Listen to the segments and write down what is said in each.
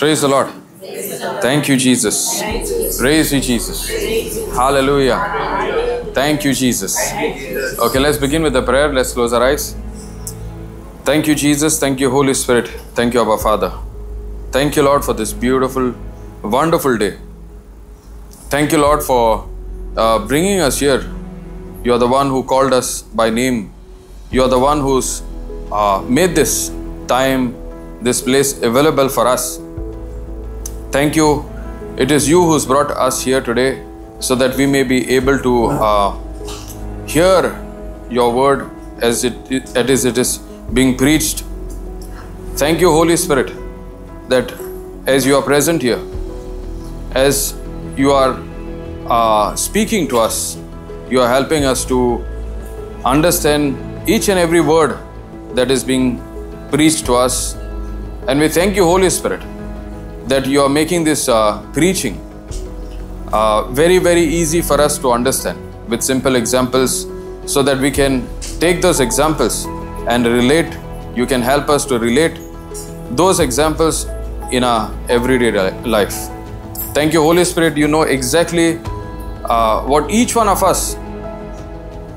Praise the Lord. Thank you, Jesus. Praise you, Jesus. Hallelujah. Thank you, Jesus. Okay, let's begin with the prayer. Let's close our eyes. Thank you, Jesus. Thank you, Holy Spirit. Thank you, Abba Father. Thank you, Lord, for this beautiful, wonderful day. Thank you, Lord, for bringing us here. You are the one who called us by name. You are the one who's made this time, this place available for us. Thank you. It is you who's brought us here today so that we may be able to hear your word as it is being preached. Thank you, Holy Spirit, that as you are present here, as you are speaking to us, you are helping us to understand each and every word that is being preached to us. And we thank you, Holy Spirit, that you are making this preaching very, very easy for us to understand with simple examples, so that we can take those examples and relate. You can help us to relate those examples in our everyday life. Thank you, Holy Spirit. You know exactly what each one of us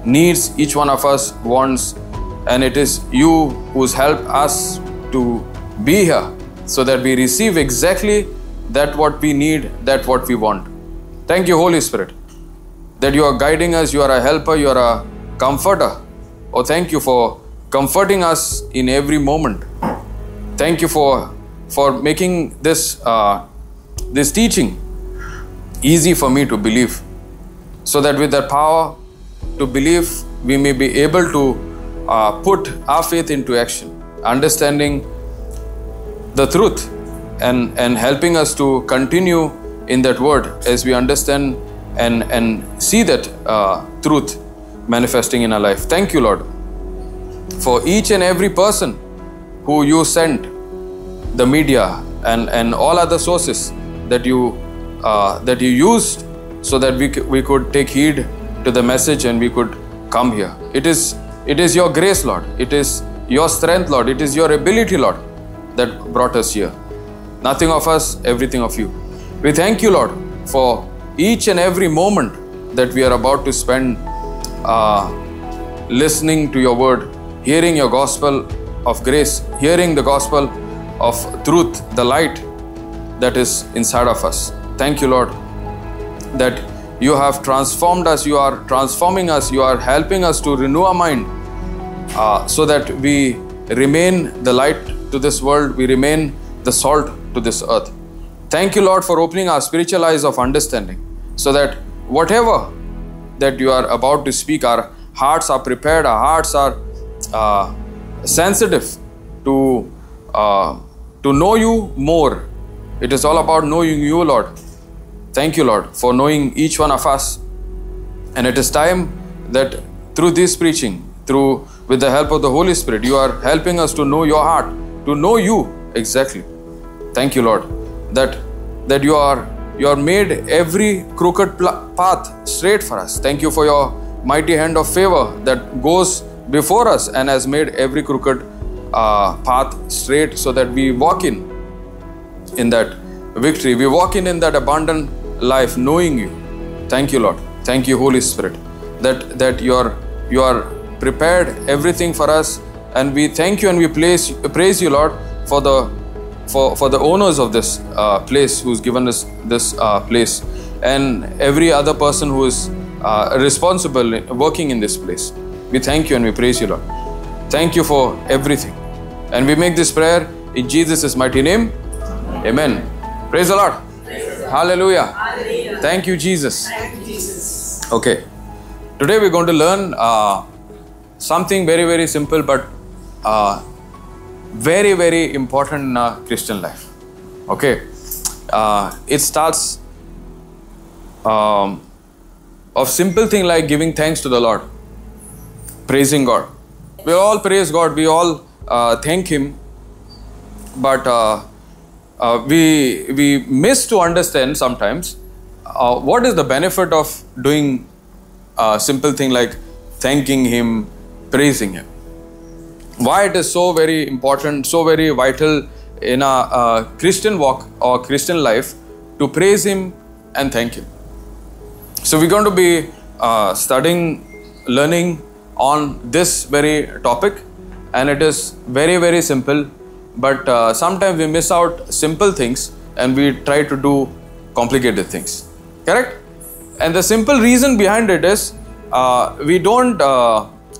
needs, each one of us wants, and it is you who's helped us to be here so that we receive exactly that what we need, that what we want. Thank you, Holy Spirit, that you are guiding us, you are a helper, you are a comforter. Oh, thank you for comforting us in every moment. Thank you for making this this teaching easy for me to believe, so that with that power to believe, we may be able to put our faith into action, understanding the truth and helping us to continue in that word as we understand and see that truth manifesting in our life. Thank you, Lord, for each and every person who you sent, the media and all other sources that you used so that we could take heed to the message and we could come here. It is your grace, Lord. It is your strength, Lord. It is your ability, Lord, that brought us here. Nothing of us, everything of you. We thank you, Lord, for each and every moment that we are about to spend listening to your word, hearing your gospel of grace, hearing the gospel of truth, the light that is inside of us. Thank you, Lord, that you have transformed us, you are transforming us, you are helping us to renew our mind so that we remain the light to this world, we remain the salt to this earth. Thank you, Lord, for opening our spiritual eyes of understanding, so that whatever that you are about to speak, our hearts are prepared, our hearts are sensitive to know you more. It is all about knowing you, Lord. Thank you, Lord, for knowing each one of us. And it is time that through this preaching, with the help of the Holy Spirit, you are helping us to know your heart, to know you exactly. Thank you, Lord, that you are made every crooked path straight for us. Thank you for your mighty hand of favor that goes before us and has made every crooked path straight, so that we walk in that victory. We walk in that abundant life, knowing you. Thank you, Lord. Thank you, Holy Spirit, that you are prepared everything for us, and we thank you and we praise you, Lord, for the owners of this place, who's given us this place, and every other person who is responsible working in this place. We thank you and we praise you, Lord. Thank you for everything, and we make this prayer in Jesus' mighty name. Amen. Praise the Lord. Hallelujah. Hallelujah. Thank you, Jesus. Thank you, Jesus. Okay. Today we're going to learn something very, very simple, but very, very important in our Christian life. Okay. It starts of simple thing like giving thanks to the Lord, praising God. We all praise God. We all thank Him, but we miss to understand sometimes what is the benefit of doing a simple thing like thanking Him, praising Him. Why it is so very important, so very vital in our Christian walk or Christian life to praise Him and thank Him. So we're going to be learning on this very topic, and it is very, very simple, but sometimes we miss out simple things and we try to do complicated things. Correct? And the simple reason behind it is we don't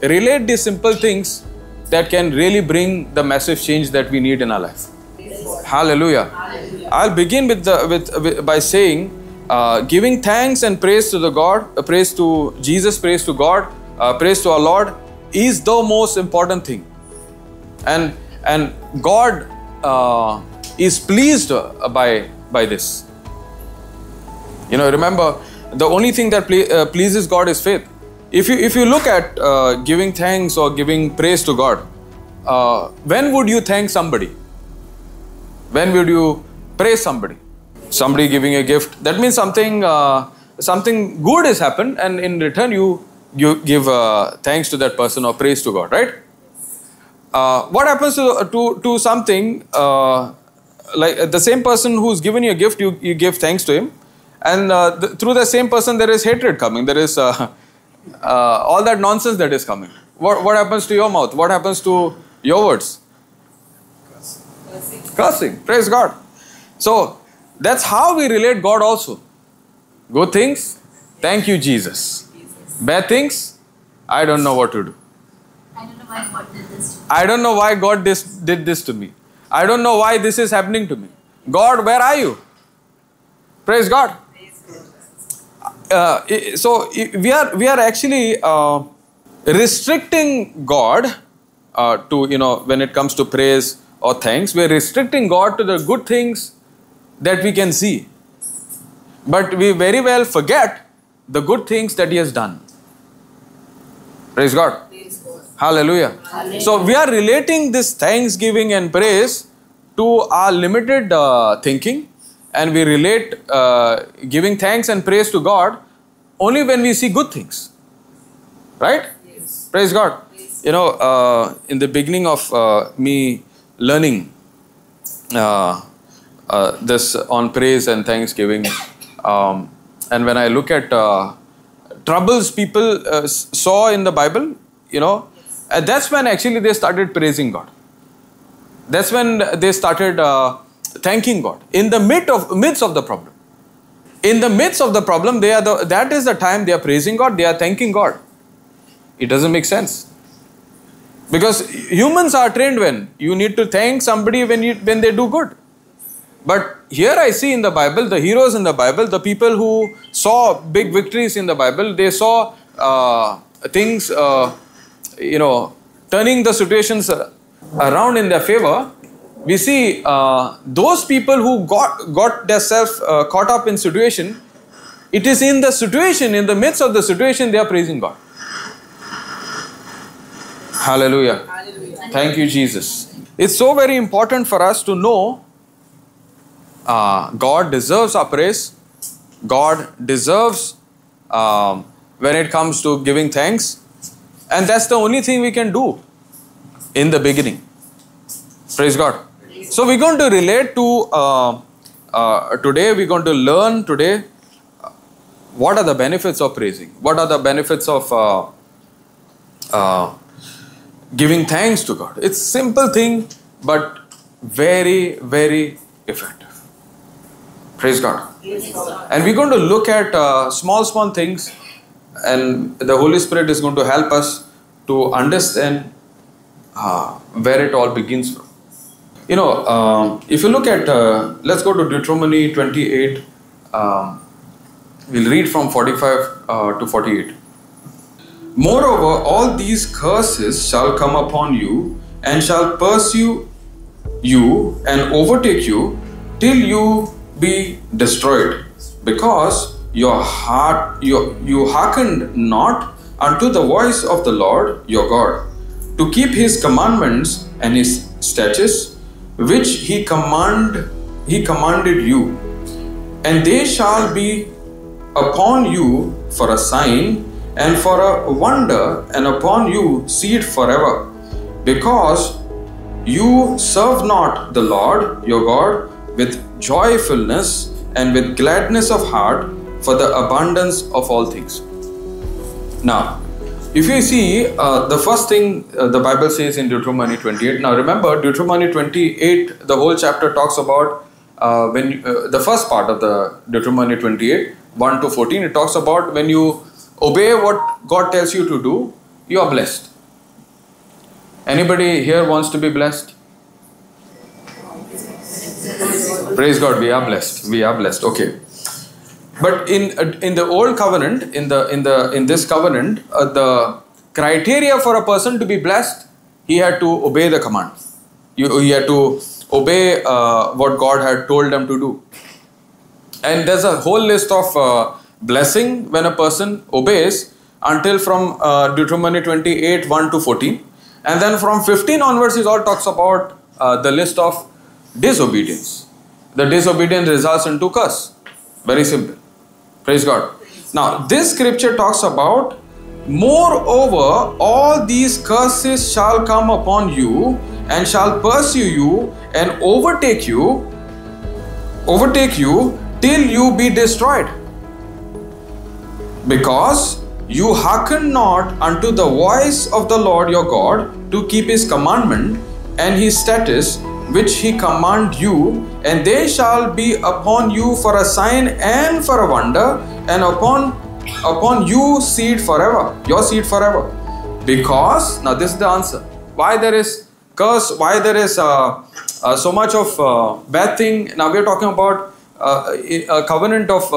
relate the simple things that can really bring the massive change that we need in our life. Hallelujah. I'll begin by saying giving thanks and praise to the God, praise to Jesus, praise to God, praise to our Lord is the most important thing. And God is pleased by this. You know, remember, the only thing that pleases God is faith. If you look at giving thanks or giving praise to God, when would you thank somebody? When would you praise somebody? Somebody giving a gift, that means something good has happened, and in return you give thanks to that person or praise to God, right? What happens to something like the same person who's given you a gift, you give thanks to him, and through the same person there is hatred coming, there is all that nonsense that is coming. What happens to your mouth? What happens to your words? Cursing. Praise God. So that's how we relate God also. Good things, thank you Jesus. Bad things, I don't know what to do. I don't know why God did this to me. I don't know why God did this to me. I don't know why this is happening to me. God, where are you? Praise God. So we are actually restricting God to, you know, when it comes to praise or thanks, we are restricting God to the good things that we can see. But we very well forget the good things that He has done. Praise God. Hallelujah. Hallelujah. So we are relating this thanksgiving and praise to our limited thinking, and we relate giving thanks and praise to God only when we see good things. Right? Yes. Praise God. Yes. You know, in the beginning of me learning this on praise and thanksgiving, and when I look at troubles people saw in the Bible, you know, that's when actually they started praising God. That's when they started thanking God. In the midst of the problem. In the midst of the problem, that is the time they are praising God, they are thanking God. It doesn't make sense. Because humans are trained when you need to thank somebody when they do good. But here I see in the Bible, the heroes in the Bible, the people who saw big victories in the Bible, they saw things, you know, turning the situations around in their favor. We see those people who got themselves caught up in situation. It is in the situation, in the midst of the situation, they are praising God. Hallelujah. Hallelujah. Thank you, Jesus. It's so very important for us to know God deserves our praise. God deserves when it comes to giving thanks. And that's the only thing we can do in the beginning. Praise God. So we're going to relate to today, we're going to learn today what are the benefits of praising. What are the benefits of giving thanks to God. It's a simple thing, but very, very effective. Praise God. And we're going to look at small things, and the Holy Spirit is going to help us to understand where it all begins from. You know, if you look at, let's go to Deuteronomy 28. We'll read from 45 to 48. Moreover, all these curses shall come upon you, and shall pursue you and overtake you till you be destroyed, because you hearkened not unto the voice of the Lord your God, to keep His commandments and His statutes, which He commanded you. And they shall be upon you for a sign and for a wonder, and upon you seed forever, because You serve not the Lord your God with joyfulness and with gladness of heart for the abundance of all things. Now, if you see the first thing the Bible says in Deuteronomy 28. Now remember, Deuteronomy 28, the whole chapter talks about the first part of the Deuteronomy 28, 1 to 14, it talks about when you obey what God tells you to do, you are blessed. Anybody here wants to be blessed? Praise God, we are blessed. We are blessed. Okay. But in the old covenant, in this covenant, the criteria for a person to be blessed, he had to obey the command. He had to obey what God had told them to do. And there's a whole list of blessing when a person obeys until from Deuteronomy 28, 1 to 14. And then from 15 onwards, it all talks about the list of disobedience. The disobedience results into curse. Very simple. Praise God. Now, this scripture talks about, moreover, all these curses shall come upon you and shall pursue you and overtake you till you be destroyed. Because you hearken not unto the voice of the Lord your God to keep his commandment and his statutes which he command you, and they shall be upon you for a sign and for a wonder, and upon you seed forever, your seed forever. Because, now this is the answer, why there is curse, why there is so much of bad thing. Now we are talking about a covenant of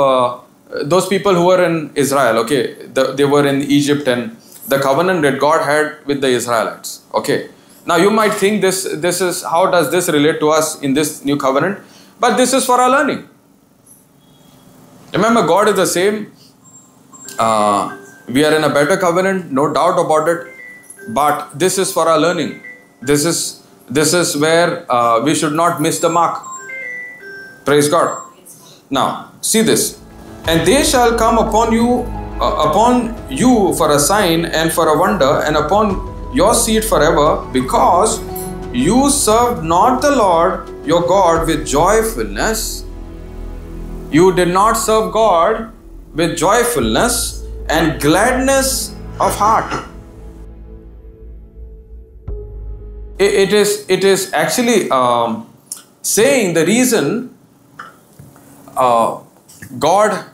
those people who were in Israel, okay, they were in Egypt, and the covenant that God had with the Israelites, okay. Now you might think this is, how does this relate to us in this new covenant? But this is for our learning. Remember, God is the same. We are in a better covenant, no doubt about it. But this is for our learning. This is where we should not miss the mark. Praise God. Now, see this. And they shall come upon you for a sign and for a wonder, and upon your seed forever, because you served not the Lord your God with joyfulness. You did not serve God with joyfulness and gladness of heart. It is actually saying the reason God.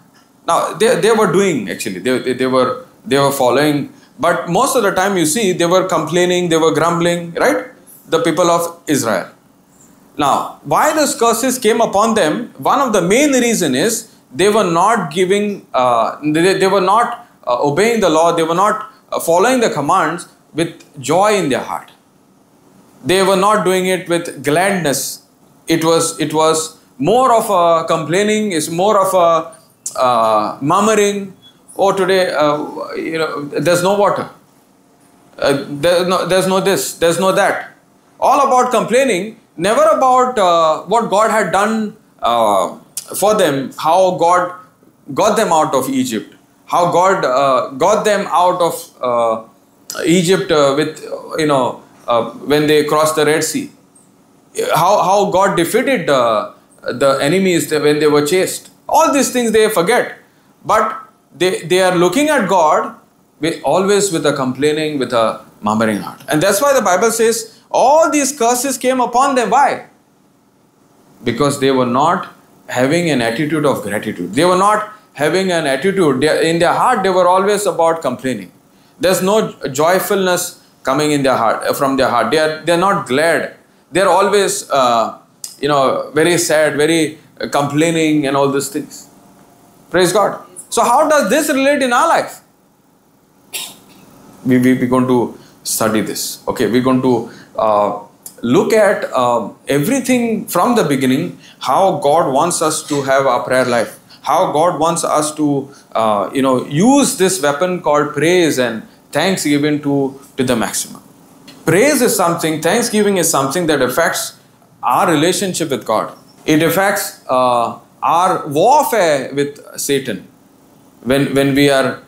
Now they were doing, actually they were following. But most of the time you see, they were complaining, they were grumbling, right? The people of Israel. Now, why those curses came upon them, one of the main reason is they were not giving, they were not obeying the law, they were not following the commands with joy in their heart. They were not doing it with gladness. It was more of a complaining, it's more of a murmuring. Oh, today, there's no water. There's no this, there's no that. All about complaining, never about what God had done for them, how God got them out of Egypt, how God got them out of Egypt with, when they crossed the Red Sea. How God defeated the enemies when they were chased. All these things they forget. But they are looking at God always with a complaining, with a murmuring heart. And that's why the Bible says all these curses came upon them. Why? Because they were not having an attitude of gratitude. They were not having an attitude. In their heart, they were always about complaining. There's no joyfulness coming in their heart, from their heart. They're not glad. They're always, very sad, very complaining and all these things. Praise God. So how does this relate in our life? We're going to study this. Okay, we're going to look at everything from the beginning, how God wants us to have our prayer life, how God wants us to, use this weapon called praise and thanksgiving to the maximum. Praise is something, thanksgiving is something that affects our relationship with God. It affects our warfare with Satan. When we are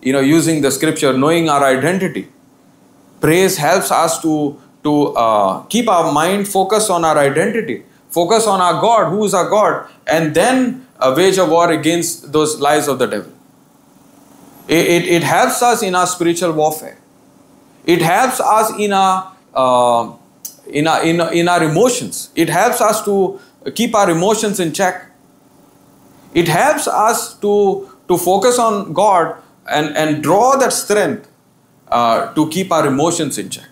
using the scripture, knowing our identity, praise helps us to keep our mind focused on our identity, focus on our God, who is our God, and then wage a war against those lies of the devil. It helps us in our spiritual warfare. It helps us in our emotions. It helps us to keep our emotions in check. It helps us to focus on God and draw that strength to keep our emotions in check.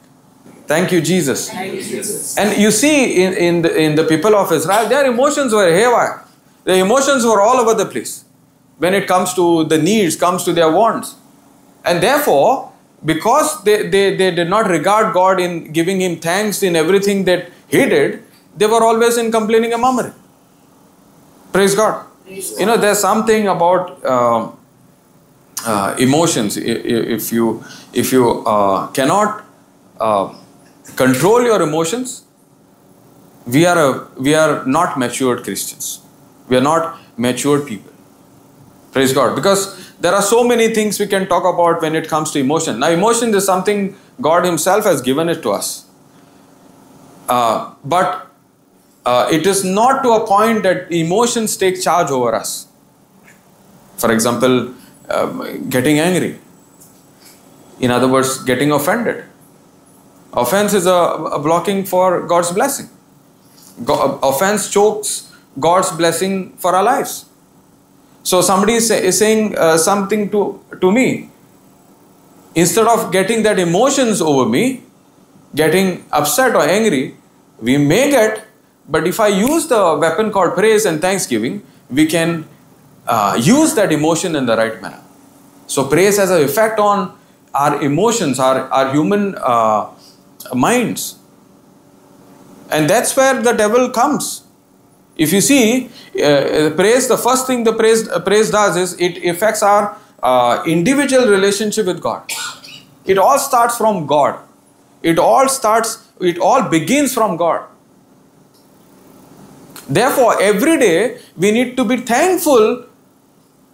Thank you, Jesus. Thank you, Jesus. And you see in the people of Israel, their emotions were haywire. Their emotions were all over the place when it comes to the needs, comes to their wants. And therefore, because they did not regard God in giving Him thanks in everything that He did, they were always in complaining and murmuring. Praise God. You know, there's something about emotions. If you cannot control your emotions, we are not matured Christians. We are not matured people. Praise God. Because there are so many things we can talk about when it comes to emotion. Now, emotion is something God Himself has given it to us. But it is not to a point that emotions take charge over us. For example, getting angry. In other words, getting offended. Offense is a blocking for God's blessing. Offense chokes God's blessing for our lives. So somebody is saying something to me. Instead of getting that emotions over me, getting upset or angry, we may get, but if I use the weapon called praise and thanksgiving, we can use that emotion in the right manner. So praise has an effect on our emotions, our human minds. And that's where the devil comes. If you see, praise, the first thing the praise does is it affects our individual relationship with God. It all starts from God. It all begins from God. Therefore, every day we need to be thankful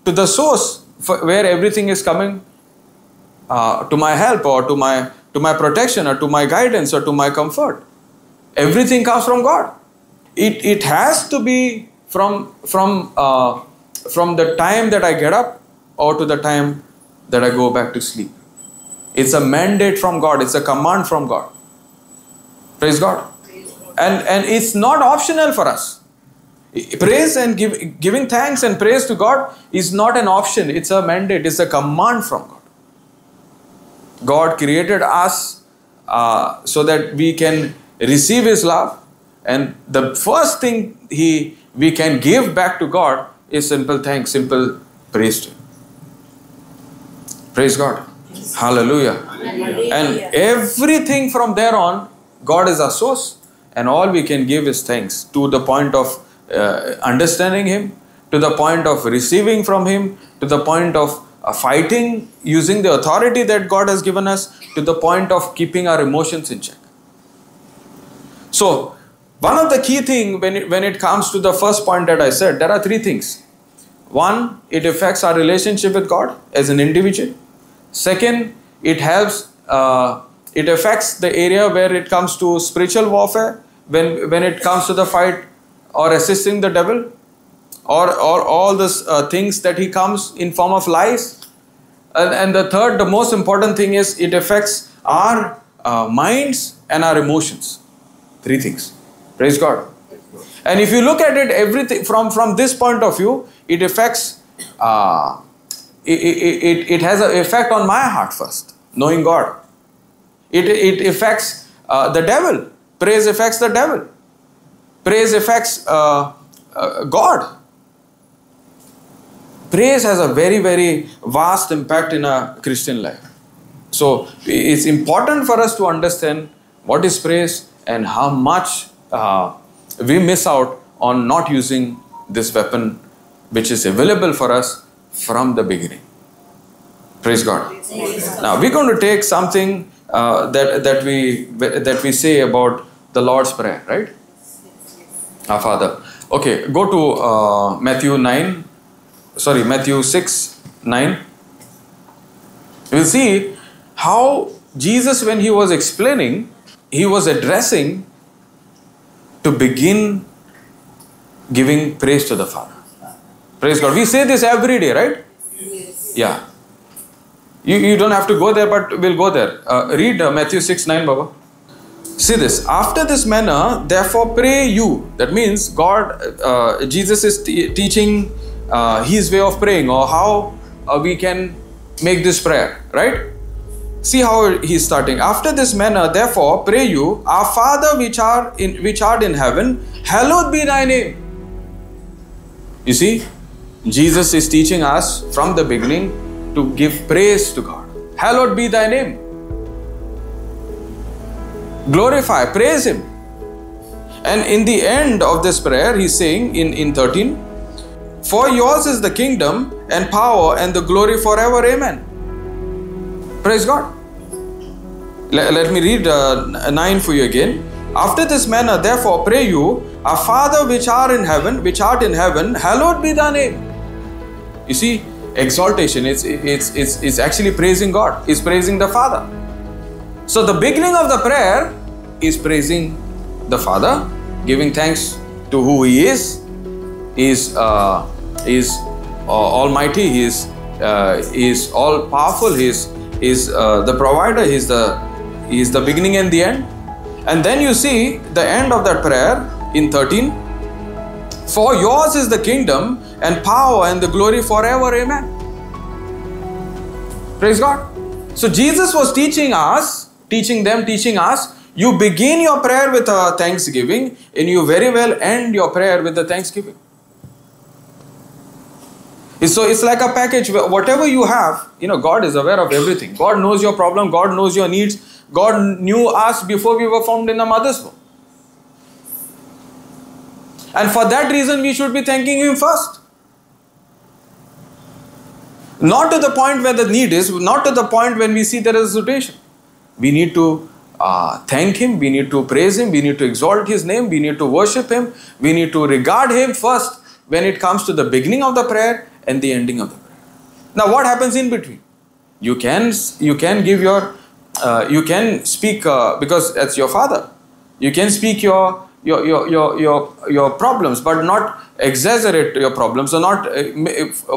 to the source where everything is coming to my help or to my protection or to my guidance or to my comfort. Everything comes from God. It has to be from the time that I get up or to the time that I go back to sleep. It's a mandate from God. It's a command from God. Praise God. And it's not optional for us. Praise and giving thanks and praise to God is not an option. It's a mandate. It's a command from God. God created us so that we can receive His love. And the first thing we can give back to God is simple thanks, simple praise to Him. Praise God. Hallelujah. Hallelujah. And everything from there on, God is our source. And all we can give is thanks to the point of understanding Him, to the point of receiving from Him, to the point of fighting using the authority that God has given us, to the point of keeping our emotions in check. So, one of the key things when it comes to the first point that I said, there are three things. One, it affects our relationship with God as an individual. Second, it affects the area where it comes to spiritual warfare, when it comes to the fight or assisting the devil, or all these things that he comes in form of lies. And the third, the most important thing is it affects our minds and our emotions. Three things. Praise God. And if you look at it, everything from this point of view, it affects, it has an effect on my heart first, knowing God. It affects the devil. Praise affects the devil. Praise affects God. Praise has a very, very vast impact in a Christian life. So it's important for us to understand what is praise and how much we miss out on not using this weapon which is available for us from the beginning. Praise God. Now we're going to take something that we say about the Lord's Prayer, right? Our Father. Okay, go to Matthew 6:9. We'll see how Jesus, when He was explaining, he was addressing to begin giving praise to the Father. Praise God. We say this every day, right? Yes. Yeah. You don't have to go there, but we'll go there. Read Matthew 6:9, Baba. See this. After this manner, therefore pray you. That means God, Jesus is teaching His way of praying, or how we can make this prayer, right? See how He's starting. After this manner, therefore pray you, our Father which art in heaven, hallowed be thy name. You see, Jesus is teaching us from the beginning to give praise to God. Hallowed be thy name. Glorify, praise Him. And in the end of this prayer, He's saying in 13, for yours is the kingdom and power and the glory forever. Amen. Praise God. Let me read 9 for you again. After this manner, therefore, pray you, our Father which art in heaven, hallowed be thy name. You see, exaltation, it's actually praising God. It's praising the Father. So the beginning of the prayer is praising the Father, giving thanks to who He is. He is almighty. He is all powerful. He is the provider. He is the beginning and the end. And then you see the end of that prayer in 13. For yours is the kingdom and power and the glory forever. Amen. Praise God. So Jesus was teaching us, you begin your prayer with a thanksgiving, and you very well end your prayer with the thanksgiving. So it's like a package. Whatever you have, God is aware of everything. God knows your problem. God knows your needs. God knew us before we were formed in the mother's womb. And for that reason, we should be thanking Him first. Not to the point where the need is, not to the point when we see there is a situation. We need to thank Him, we need to praise Him, we need to exalt His name, we need to worship Him, we need to regard Him first when it comes to the beginning of the prayer and the ending of the prayer. Now what happens in between? You can give your, you can speak, because that's your Father. You can speak your problems, but not exaggerate your problems, or not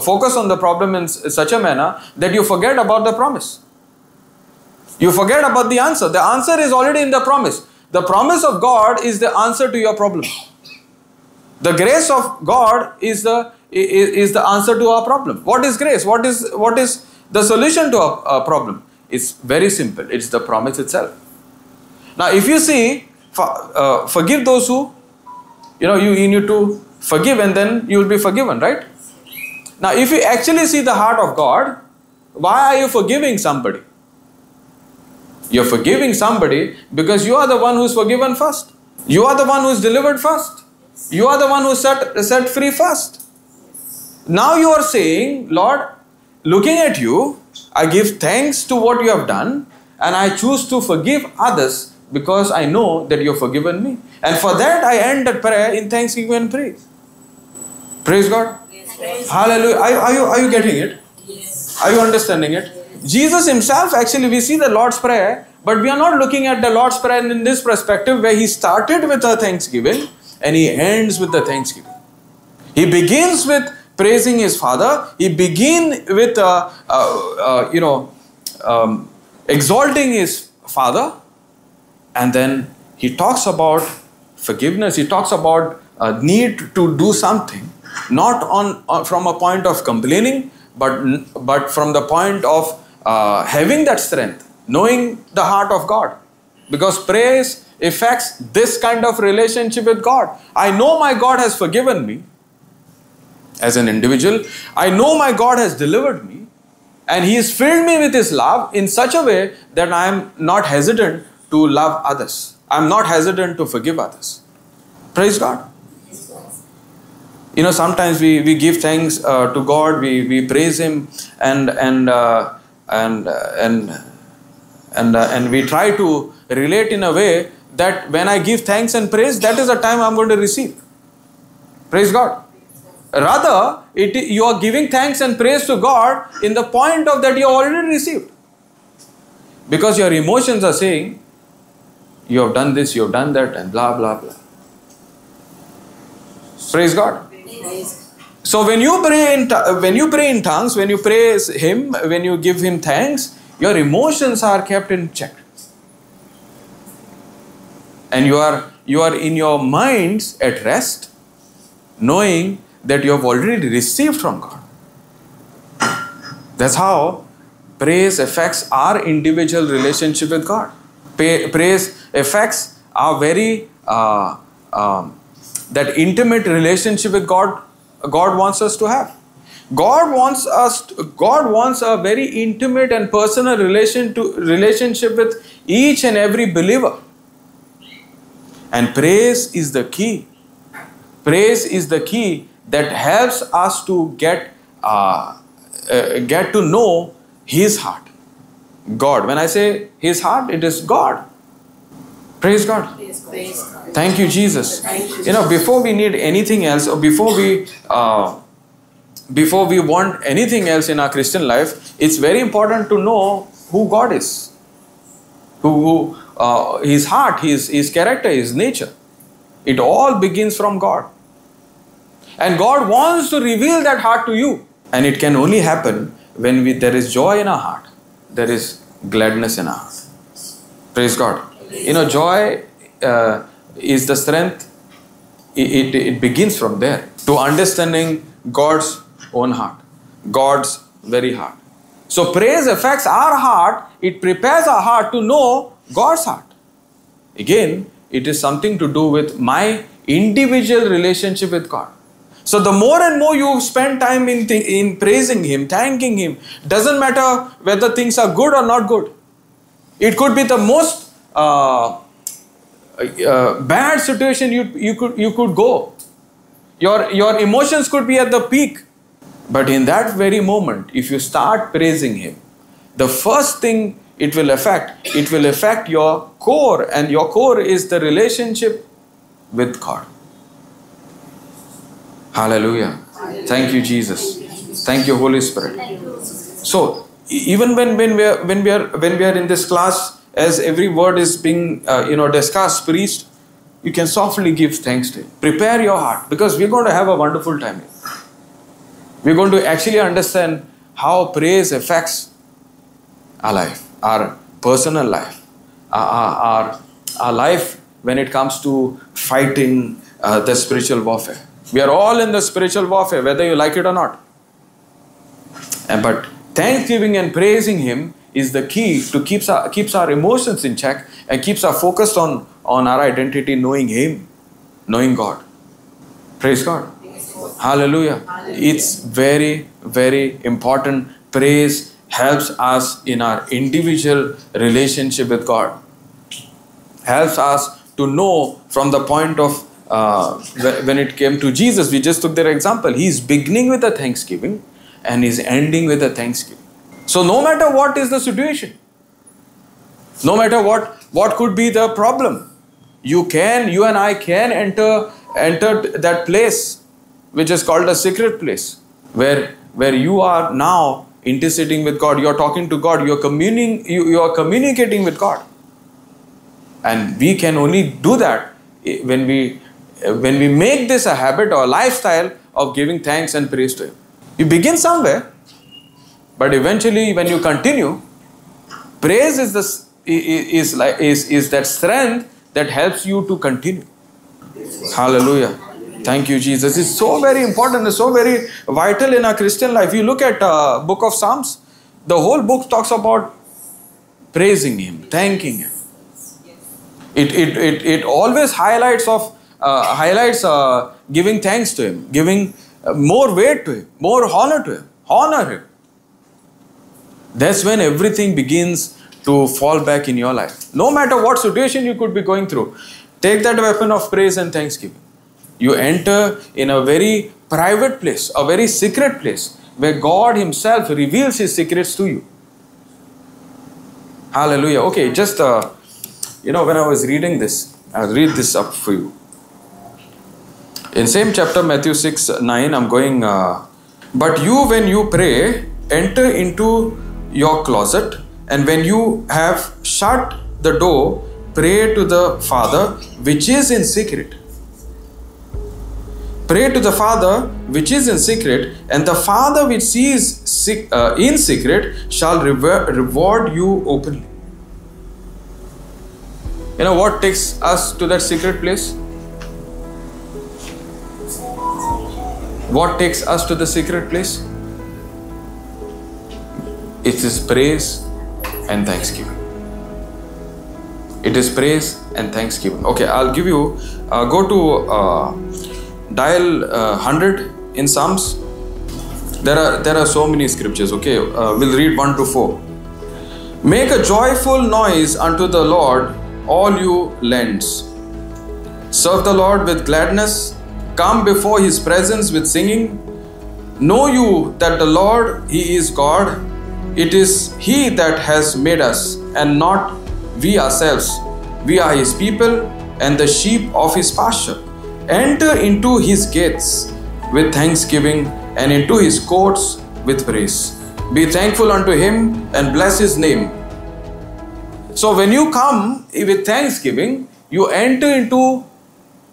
focus on the problem in such a manner that you forget about the promise. You forget about the answer. The answer is already in the promise. The promise of God is the answer to your problem. The grace of God is the answer to our problem. What is grace? What is the solution to a problem? It's very simple. It's the promise itself. Now, if you see, forgive those who, you need to forgive, and then you will be forgiven, right? Now, if you actually see the heart of God, why are you forgiving somebody? You're forgiving somebody because you are the one who's forgiven first. You are the one who's delivered first. You are the one who's set free first. Now you are saying, Lord, looking at you, I give thanks to what you have done, and I choose to forgive others because I know that you have forgiven me. And for that, I end that prayer in thanksgiving and praise. Praise God. Yes. Hallelujah. Are you getting it? Yes. Are you understanding it? Jesus Himself, actually, we see the Lord's Prayer, but we are not looking at the Lord's Prayer in this perspective where He started with a thanksgiving and He ends with the thanksgiving. He begins with praising His Father. He begins with, exalting His Father. And then He talks about forgiveness. He talks about need to do something, not from a point of complaining, but from the point of having that strength, knowing the heart of God. Because praise affects this kind of relationship with God. I know my God has forgiven me as an individual. I know my God has delivered me, and He has filled me with His love in such a way that I am not hesitant to love others. I am not hesitant to forgive others. Praise God. Sometimes we give thanks to God, we praise Him, and we try to relate in a way that when I give thanks and praise, that is the time I'm going to receive. Praise God. Rather, you are giving thanks and praise to God in the point of that you already received. Because your emotions are saying, You have done this, you have done that, and blah, blah, blah. Praise God. So when you pray in tongues, when you praise Him, when you give Him thanks, your emotions are kept in check. And you are in your minds at rest, knowing that you have already received from God. That's how praise affects our individual relationship with God. Praise affects our very that intimate relationship with God. God wants us to have. God wants a very intimate and personal relationship with each and every believer. And praise is the key. Praise is the key that helps us to get to know His heart. God. When I say His heart, it is God. Praise God. Praise God. Thank you, Jesus. Before we need anything else, or before we want anything else in our Christian life, it's very important to know who God is. His heart, His character, His nature. It all begins from God. And God wants to reveal that heart to you. And it can only happen when there is joy in our heart. There is gladness in our heart. Praise God. Joy is the strength. It begins from there. To understanding God's own heart. God's very heart. So praise affects our heart. It prepares our heart to know God's heart. Again, it is something to do with my individual relationship with God. So the more and more you spend time in praising Him, thanking Him, doesn't matter whether things are good or not good. It could be the most bad situation you could go. Your emotions could be at the peak. But in that very moment, if you start praising Him, the first thing it will affect your core, and your core is the relationship with God. Hallelujah. Thank you, Jesus. Thank you, Holy Spirit. So even when we are in this class, as every word is being discussed, preached, you can softly give thanks to Him. Prepare your heart, because we're going to have a wonderful time here. We're going to actually understand how praise affects our life, our personal life, our life when it comes to fighting the spiritual warfare. We are all in the spiritual warfare, whether you like it or not. But thanksgiving and praising Him is the key to keeps our emotions in check and keeps our focus on our identity, knowing Him, knowing God. Praise God. Hallelujah. It's very, very important. Praise helps us in our individual relationship with God. Helps us to know from the point of when it came to Jesus, we just took their example. He's beginning with a thanksgiving and he's ending with a thanksgiving. So no matter what is the situation, no matter what could be the problem, you and I can enter that place which is called a secret place, where you are now interceding with God. You are talking to God. You are communicating with God, and we can only do that when we make this a habit or a lifestyle of giving thanks and praise to Him. You begin somewhere, but eventually, when you continue, praise is that strength that helps you to continue. Hallelujah. Thank you, Jesus. It's so very important. It's so very vital in our Christian life. You look at book of Psalms, the whole book talks about praising Him, thanking Him. It always highlights giving thanks to Him, giving more weight to Him, more honor to Him, honor Him. That's when everything begins to fall back in your life. No matter what situation you could be going through, take that weapon of praise and thanksgiving. You enter in a very private place, a very secret place, where God Himself reveals His secrets to you. Hallelujah. Okay, just, when I was reading this, I'll read this up for you. In same chapter, Matthew 6:9, I'm going, but you, when you pray, enter into your closet, and when you have shut the door, pray to the Father which is in secret. Pray to the Father which is in secret, and the Father which sees in secret shall reward you openly. You know what takes us to that secret place? What takes us to the secret place? It is praise and thanksgiving. It is praise and thanksgiving. Okay, I'll give you, go to dial 100 in Psalms. There are so many scriptures. Okay, we'll read 1 to 4. Make a joyful noise unto the Lord, all you lands. Serve the Lord with gladness. Come before His presence with singing. Know you that the Lord, He is God. It is He that has made us, and not we ourselves. We are His people and the sheep of His pasture. Enter into His gates with thanksgiving, and into His courts with praise. Be thankful unto Him and bless His name. So when you come with thanksgiving, you enter into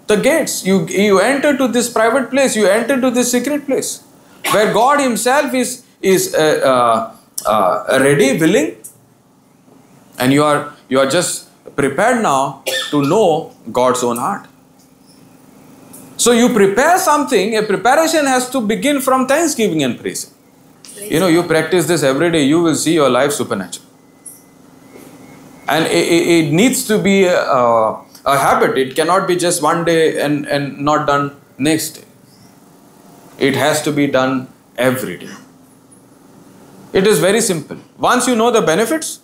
the gates. You enter to this private place. You enter to this secret place where God Himself is ready, willing, and you are just prepared now to know God's own heart. So you prepare something. A preparation has to begin from thanksgiving and praising. You know, you practice this every day, you will see your life supernatural. And it needs to be a habit. It cannot be just one day and not done next day. It has to be done every day. It is very simple. Once you know the benefits,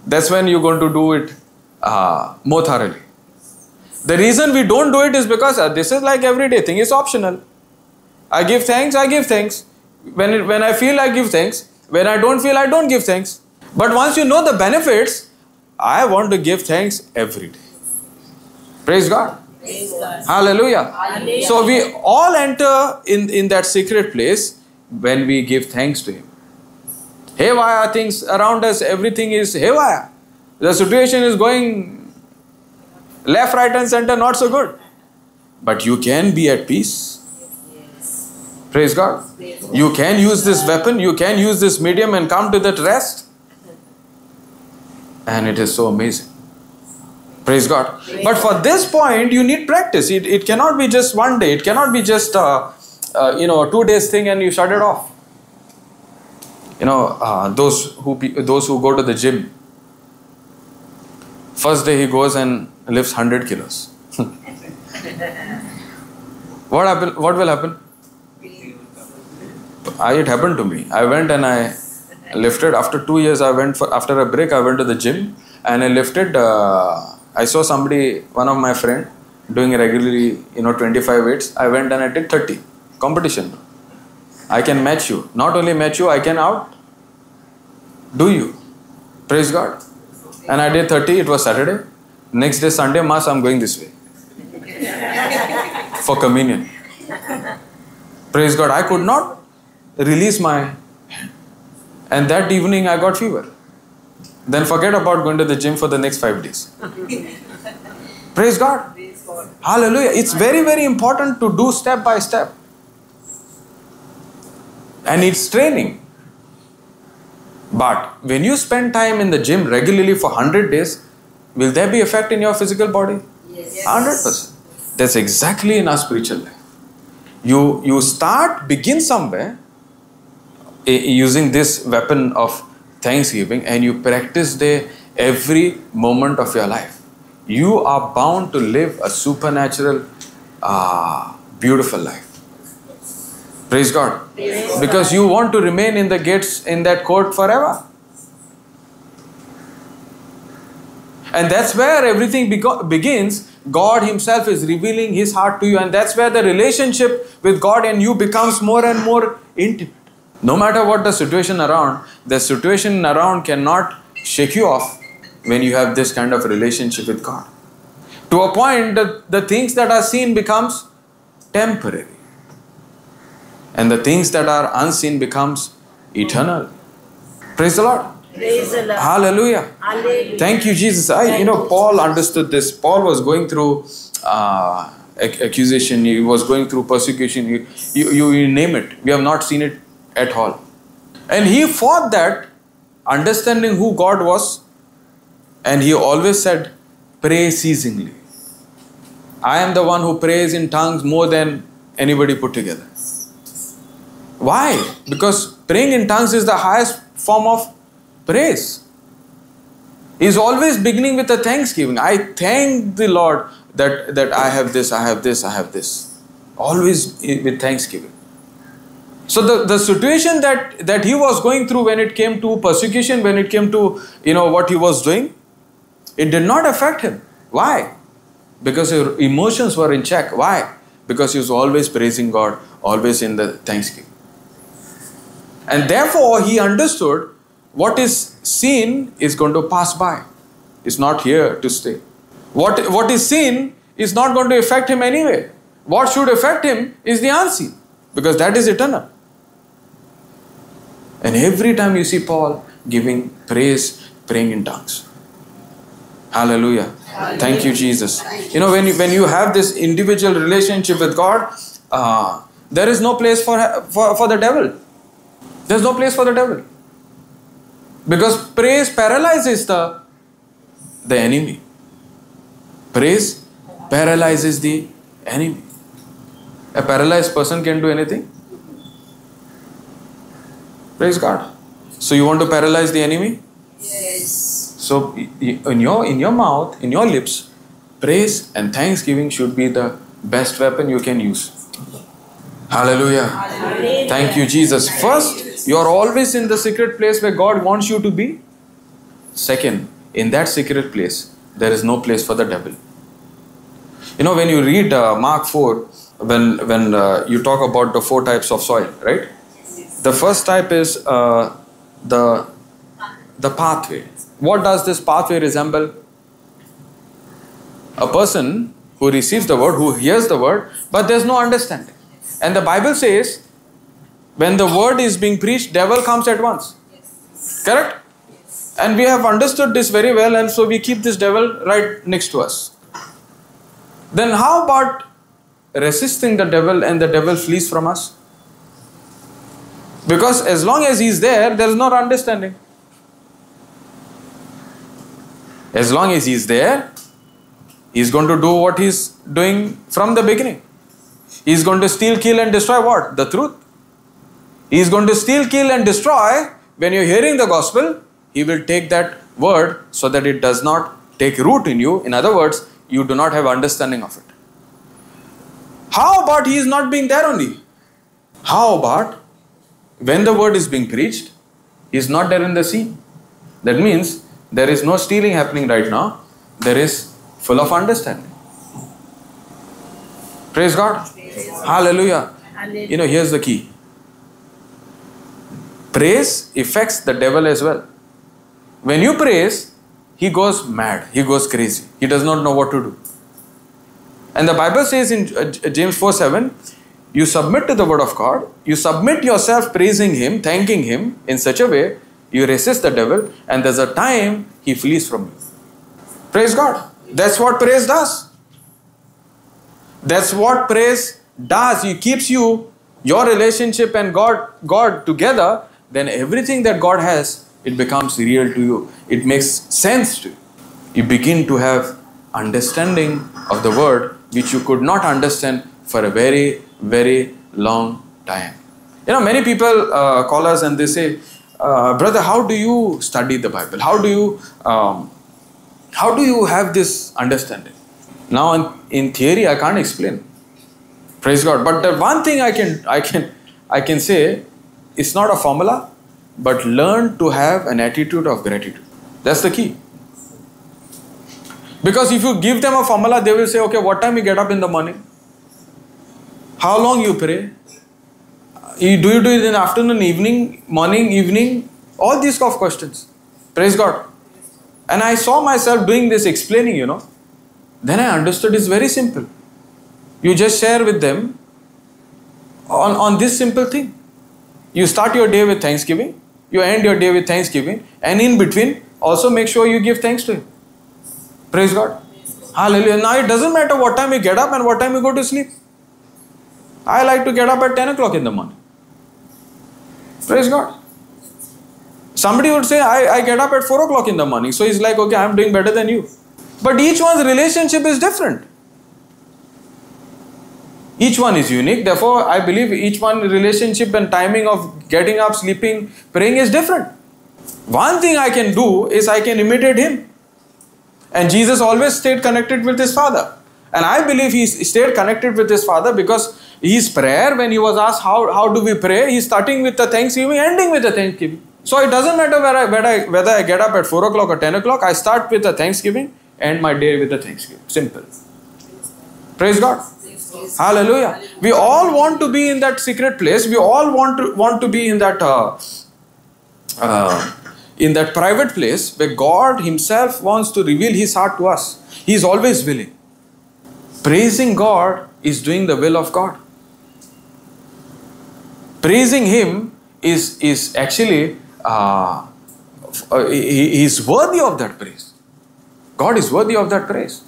that's when you're going to do it more thoroughly. The reason we don't do it is because this is like everyday thing. It's optional. I give thanks. When I feel, I give thanks. When I don't feel, I don't give thanks. But once you know the benefits, I want to give thanks every day. Praise God. Praise God. Hallelujah. Hallelujah. So we all enter in that secret place when we give thanks to Him. Haywire things around us, everything is haywire. The situation is going left, right and center, not so good. But you can be at peace. Praise God. You can use this weapon, you can use this medium and come to that rest. And it is so amazing. Praise God. But for this point, you need practice. It cannot be just one day. It cannot be just, 2 days thing and you shut it off. You know, those who go to the gym, first day he goes and lifts 100 kilos. What will happen? It happened to me. I went and I lifted. After 2 years, after a break, I went to the gym and I lifted. I saw one of my friend, doing regularly, 25 weights. I went and I did 30. Competition. I can match you. Not only match you, I can outdo you. Praise God. And I did 30. It was Saturday. Next day, Sunday, Mass, I'm going this way. For communion. Praise God. I could not release my hand. And that evening, I got fever. Then forget about going to the gym for the next 5 days. Praise God. Hallelujah. It's very, very important to do step by step. And it's training. But when you spend time in the gym regularly for 100 days, will there be effect in your physical body? Yes. 100%. That's exactly in our spiritual life. You begin somewhere using this weapon of thanksgiving, and you practice there every moment of your life. You are bound to live a supernatural, beautiful life. Praise God. Because you want to remain in the gates, in that court forever. And that's where everything begins. God Himself is revealing His heart to you, and that's where the relationship with God and you becomes more and more intimate. No matter what the situation around cannot shake you off when you have this kind of relationship with God. To a point that the things that are seen becomes temporary. And the things that are unseen becomes eternal. Praise the Lord. Praise the Lord. Hallelujah. Hallelujah. Thank you, Jesus. Paul understood this. Paul was going through accusation. He was going through persecution. You name it. We have not seen it at all. And he fought that, understanding who God was. And he always said, pray ceasingly. I am the one who prays in tongues more than anybody put together. Why? Because praying in tongues is the highest form of praise. He's always beginning with a thanksgiving. I thank the Lord that I have this, I have this, I have this. Always with thanksgiving. So the situation that he was going through when it came to persecution, when it came to what he was doing, it did not affect him. Why? Because his emotions were in check. Why? Because he was always praising God, always in the thanksgiving. And therefore he understood what is seen is going to pass by. It's not here to stay. What is seen is not going to affect him anyway. What should affect him is the unseen, because that is eternal. And every time you see Paul giving praise, praying in tongues. Hallelujah. Hallelujah. Thank you, Jesus. When you have this individual relationship with God, there is no place for the devil. There's no place for the devil. Because praise paralyzes the enemy. Praise paralyzes the enemy. A paralyzed person can do anything. Praise God. So you want to paralyze the enemy? Yes. So in your mouth, in your lips, praise and thanksgiving should be the best weapon you can use. Hallelujah. Hallelujah. Thank you, Jesus. First, you are always in the secret place where God wants you to be. Second, in that secret place, there is no place for the devil. When you read Mark 4, when you talk about the 4 types of soil, right? The first type is the pathway. What does this pathway resemble? A person who receives the word, who hears the word, but there's no understanding. And the Bible says, when the word is being preached, devil comes at once. Correct? And we have understood this very well, and so we keep this devil right next to us. Then how about resisting the devil and the devil flees from us? Because as long as he's there is no understanding. As long as he's there, he's going to do what he's doing from the beginning. He's going to steal, kill and destroy what? The truth. He's going to steal, kill and destroy. When you're hearing the gospel, he will take that word so that it does not take root in you. In other words, you do not have understanding of it. How about he is not being there only? How about when the word is being preached, he is not there in the scene? That means there is no stealing happening right now. There is full of understanding. Praise God. Hallelujah. Hallelujah. Here's the key. Praise affects the devil as well. When you praise, he goes mad. He goes crazy. He does not know what to do. And the Bible says in James 4:7, you submit to the word of God. You submit yourself praising him, thanking him in such a way, you resist the devil, and there's a time he flees from you. Praise God. That's what praise does. That's what praise does. It keeps your relationship and God together. Then everything that God has, it becomes real to you. It makes sense to you. You begin to have understanding of the word which you could not understand for a very, very long time. Many people call us and they say, brother, how do you study the Bible? How do you have this understanding? Now in theory I can't explain. Praise God. But the one thing I can say, it's not a formula, but learn to have an attitude of gratitude. That's the key. Because if you give them a formula, they will say, okay, what time you get up in the morning? How long you pray? Do you do it in the afternoon, evening, morning, evening? All these kind of questions. Praise God. And I saw myself doing this, explaining, Then I understood it's very simple. You just share with them on this simple thing. You start your day with thanksgiving. you end your day with thanksgiving, and in between also make sure you give thanks to Him. Praise God. Hallelujah. Now it doesn't matter what time you get up and what time you go to sleep. I like to get up at 10 o'clock in the morning. Praise God. Somebody would say, I get up at 4 o'clock in the morning. So he's like, okay, I'm doing better than you. But each one's relationship is different. Each one is unique. Therefore, I believe each one's relationship and timing of getting up, sleeping, praying is different. One thing I can do is I can imitate Him. And Jesus always stayed connected with His Father. And I believe He stayed connected with His Father because His prayer, when He was asked how do we pray, He's starting with the thanksgiving, ending with the thanksgiving. So it doesn't matter whether I get up at 4 o'clock or 10 o'clock, I start with the thanksgiving, end my day with the thanksgiving. Simple. Praise God. Hallelujah. We all want to be in that secret place. We all want to be in that private place where God Himself wants to reveal His heart to us. He is always willing. Praising God is doing the will of God. Praising Him is actually He is worthy of that praise. God is worthy of that praise.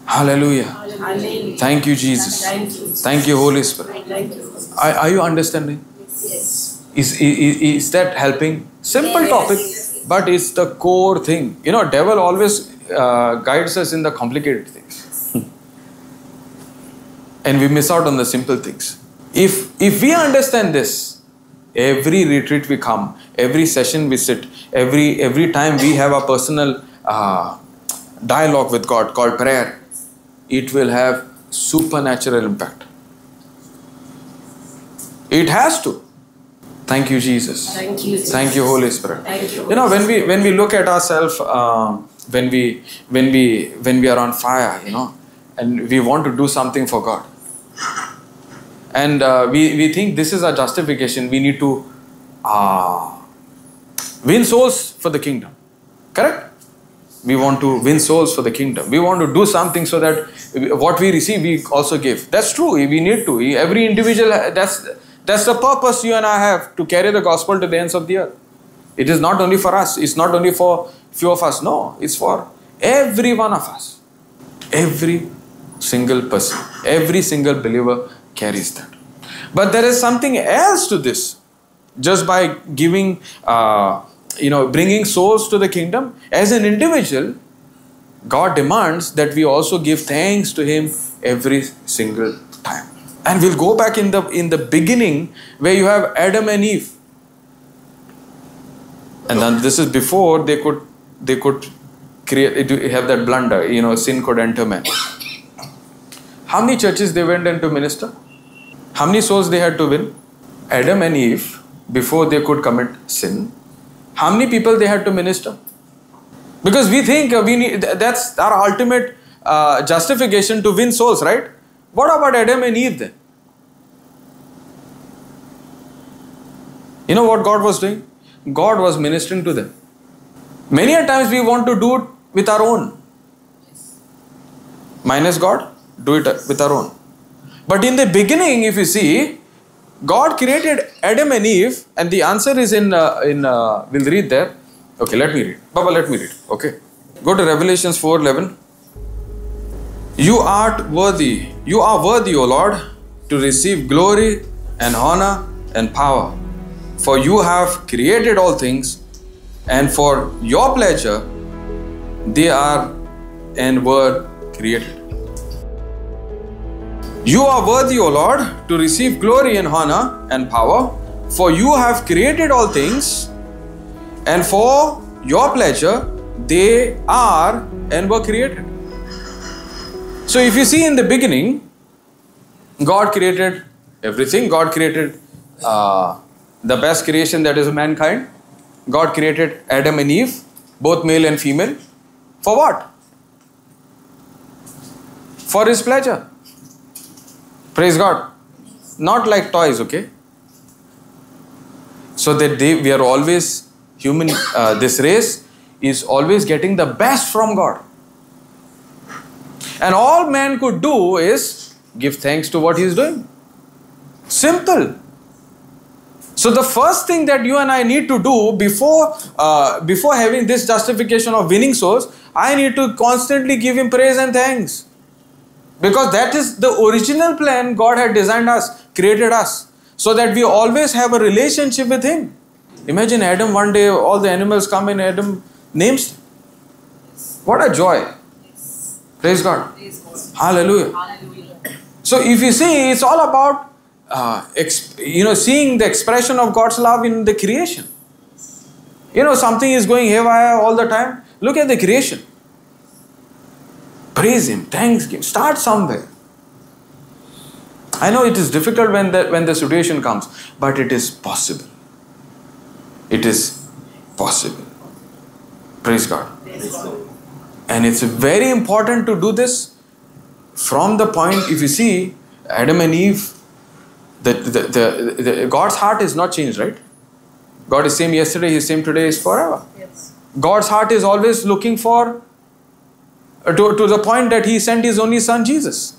Hallelujah. Hallelujah. Thank you, Jesus. Thank you. Thank you, Holy Spirit. Thank you. Are you understanding? Yes. Is that helping? Simple topic, but it's the core thing. You know, devil always guides us in the complicated things. And we miss out on the simple things. If we understand this, every retreat we come, every session we sit, every time we have a personal dialogue with God called prayer, it will have supernatural impact. It has to. Thank you, Jesus. Thank you. Thank you, Holy Spirit. Thank you. You know, when we look at ourselves, when we are on fire, you know, and we want to do something for God, and we think this is our justification. We need to win souls for the kingdom. Correct? We want to win souls for the kingdom. We want to do something so that what we receive, we also give. That's true. We need to. Every individual, that's the purpose you and I have, to carry the gospel to the ends of the earth. It is not only for us. It's not only for few of us. No, it's for every one of us. Every single person, every single believer carries that. But there is something else to this. Just by giving, bringing souls to the kingdom, as an individual, God demands that we also give thanks to Him every single time. And we'll go back in the beginning where you have Adam and Eve. And then this is before they could have that blunder, sin could enter man. How many churches they went in to minister? How many souls they had to win? Adam and Eve, before they could commit sin, how many people they had to minister? Because we think that's our ultimate justification, to win souls, right? What about Adam and Eve then? You know what God was doing? God was ministering to them. Many a times we want to do it with our own. Minus God, do it with our own. But in the beginning, if you see, God created Adam and Eve, and the answer is we'll read there. Okay, let me read. Baba, let me read. Okay. Go to Revelations 4:11. You are worthy, O Lord, to receive glory and honor and power. For you have created all things, and for your pleasure they are and were created. You are worthy, O Lord, to receive glory and honor and power, for you have created all things, and for your pleasure they are and were created. So if you see, in the beginning, God created everything. God created the best creation, that is mankind. God created Adam and Eve, both male and female. For what? For His pleasure. Praise God. Not like toys, okay? So that we are always human, this race is always getting the best from God. And all man could do is give thanks to what he is doing. Simple. So the first thing that you and I need to do before having this justification of winning souls, I need to constantly give Him praise and thanks. Because that is the original plan God had designed us, created us, so that we always have a relationship with Him. Imagine Adam, one day all the animals come and Adam names them. What a joy. Praise God. Hallelujah. So if you see, it's all about seeing the expression of God's love in the creation. Something is going haywire all the time. Look at the creation. Praise Him, thanks Him. Start somewhere. I know it is difficult when the situation comes, but it is possible. It is possible. Praise God. And it's very important to do this from the point, if you see, Adam and Eve, God's heart is not changed, right? God is same yesterday, He's same today, is forever. Yes. God's heart is always looking for, to the point that He sent His only Son, Jesus.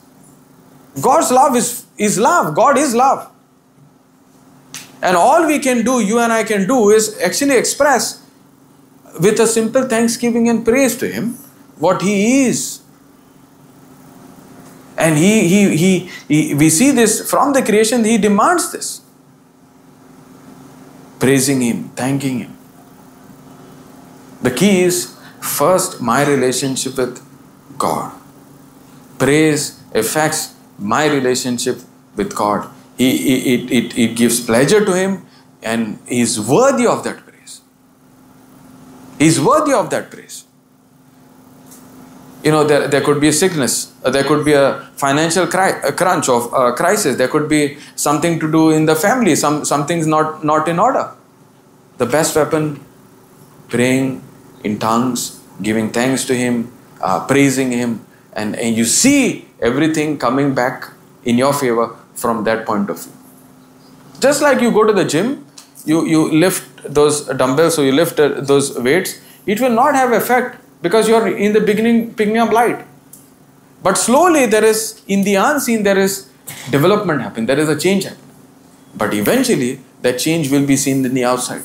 God's love is love. God is love. And all we can do, you and I can do, is actually express with a simple thanksgiving and praise to Him what He is. And we see this from the creation, He demands this. Praising Him, thanking Him. The key is first my relationship with God. Praise affects my relationship with God. It gives pleasure to Him, and He is worthy of that praise. He is worthy of that praise. There could be a sickness, there could be a financial crunch of crisis, there could be something to do in the family, something's not in order. The best weapon, praying in tongues, giving thanks to Him, praising Him, and you see everything coming back in your favor from that point of view. Just like you go to the gym, you lift those dumbbells, so you lift those weights, it will not have effect because you are in the beginning picking up light. But slowly in the unseen, there is development happening, there is a change happening. But eventually, that change will be seen in the outside.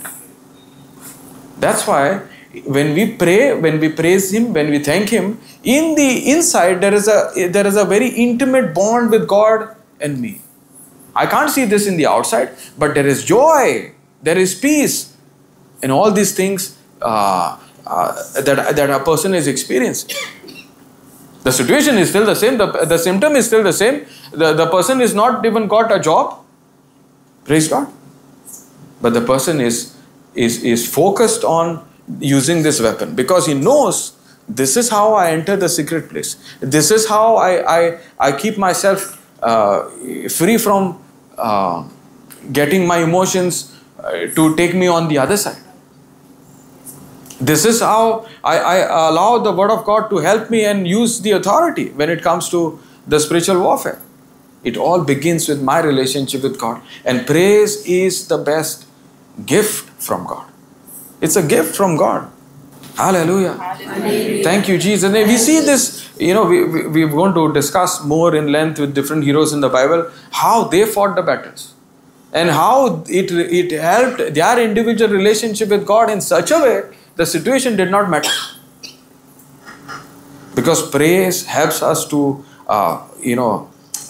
That's why when we pray, when we praise Him, when we thank Him, in the inside there is a very intimate bond with God and me. I can't see this in the outside, but there is joy, there is peace, and all these things that a person is experiencing. The situation is still the same, the symptom is still the same, the person is not even got a job, praise God, but the person is focused on using this weapon because he knows this is how I enter the secret place, this is how I keep myself free from getting my emotions to take me on the other side. This is how I allow the Word of God to help me and use the authority when it comes to the spiritual warfare. It all begins with my relationship with God. And praise is the best gift from God. It's a gift from God. Hallelujah. Hallelujah. Thank you, Jesus. And we see this, we're going to discuss more in length with different heroes in the Bible, how they fought the battles. And how it helped their individual relationship with God in such a way the situation did not matter. Because praise helps us to,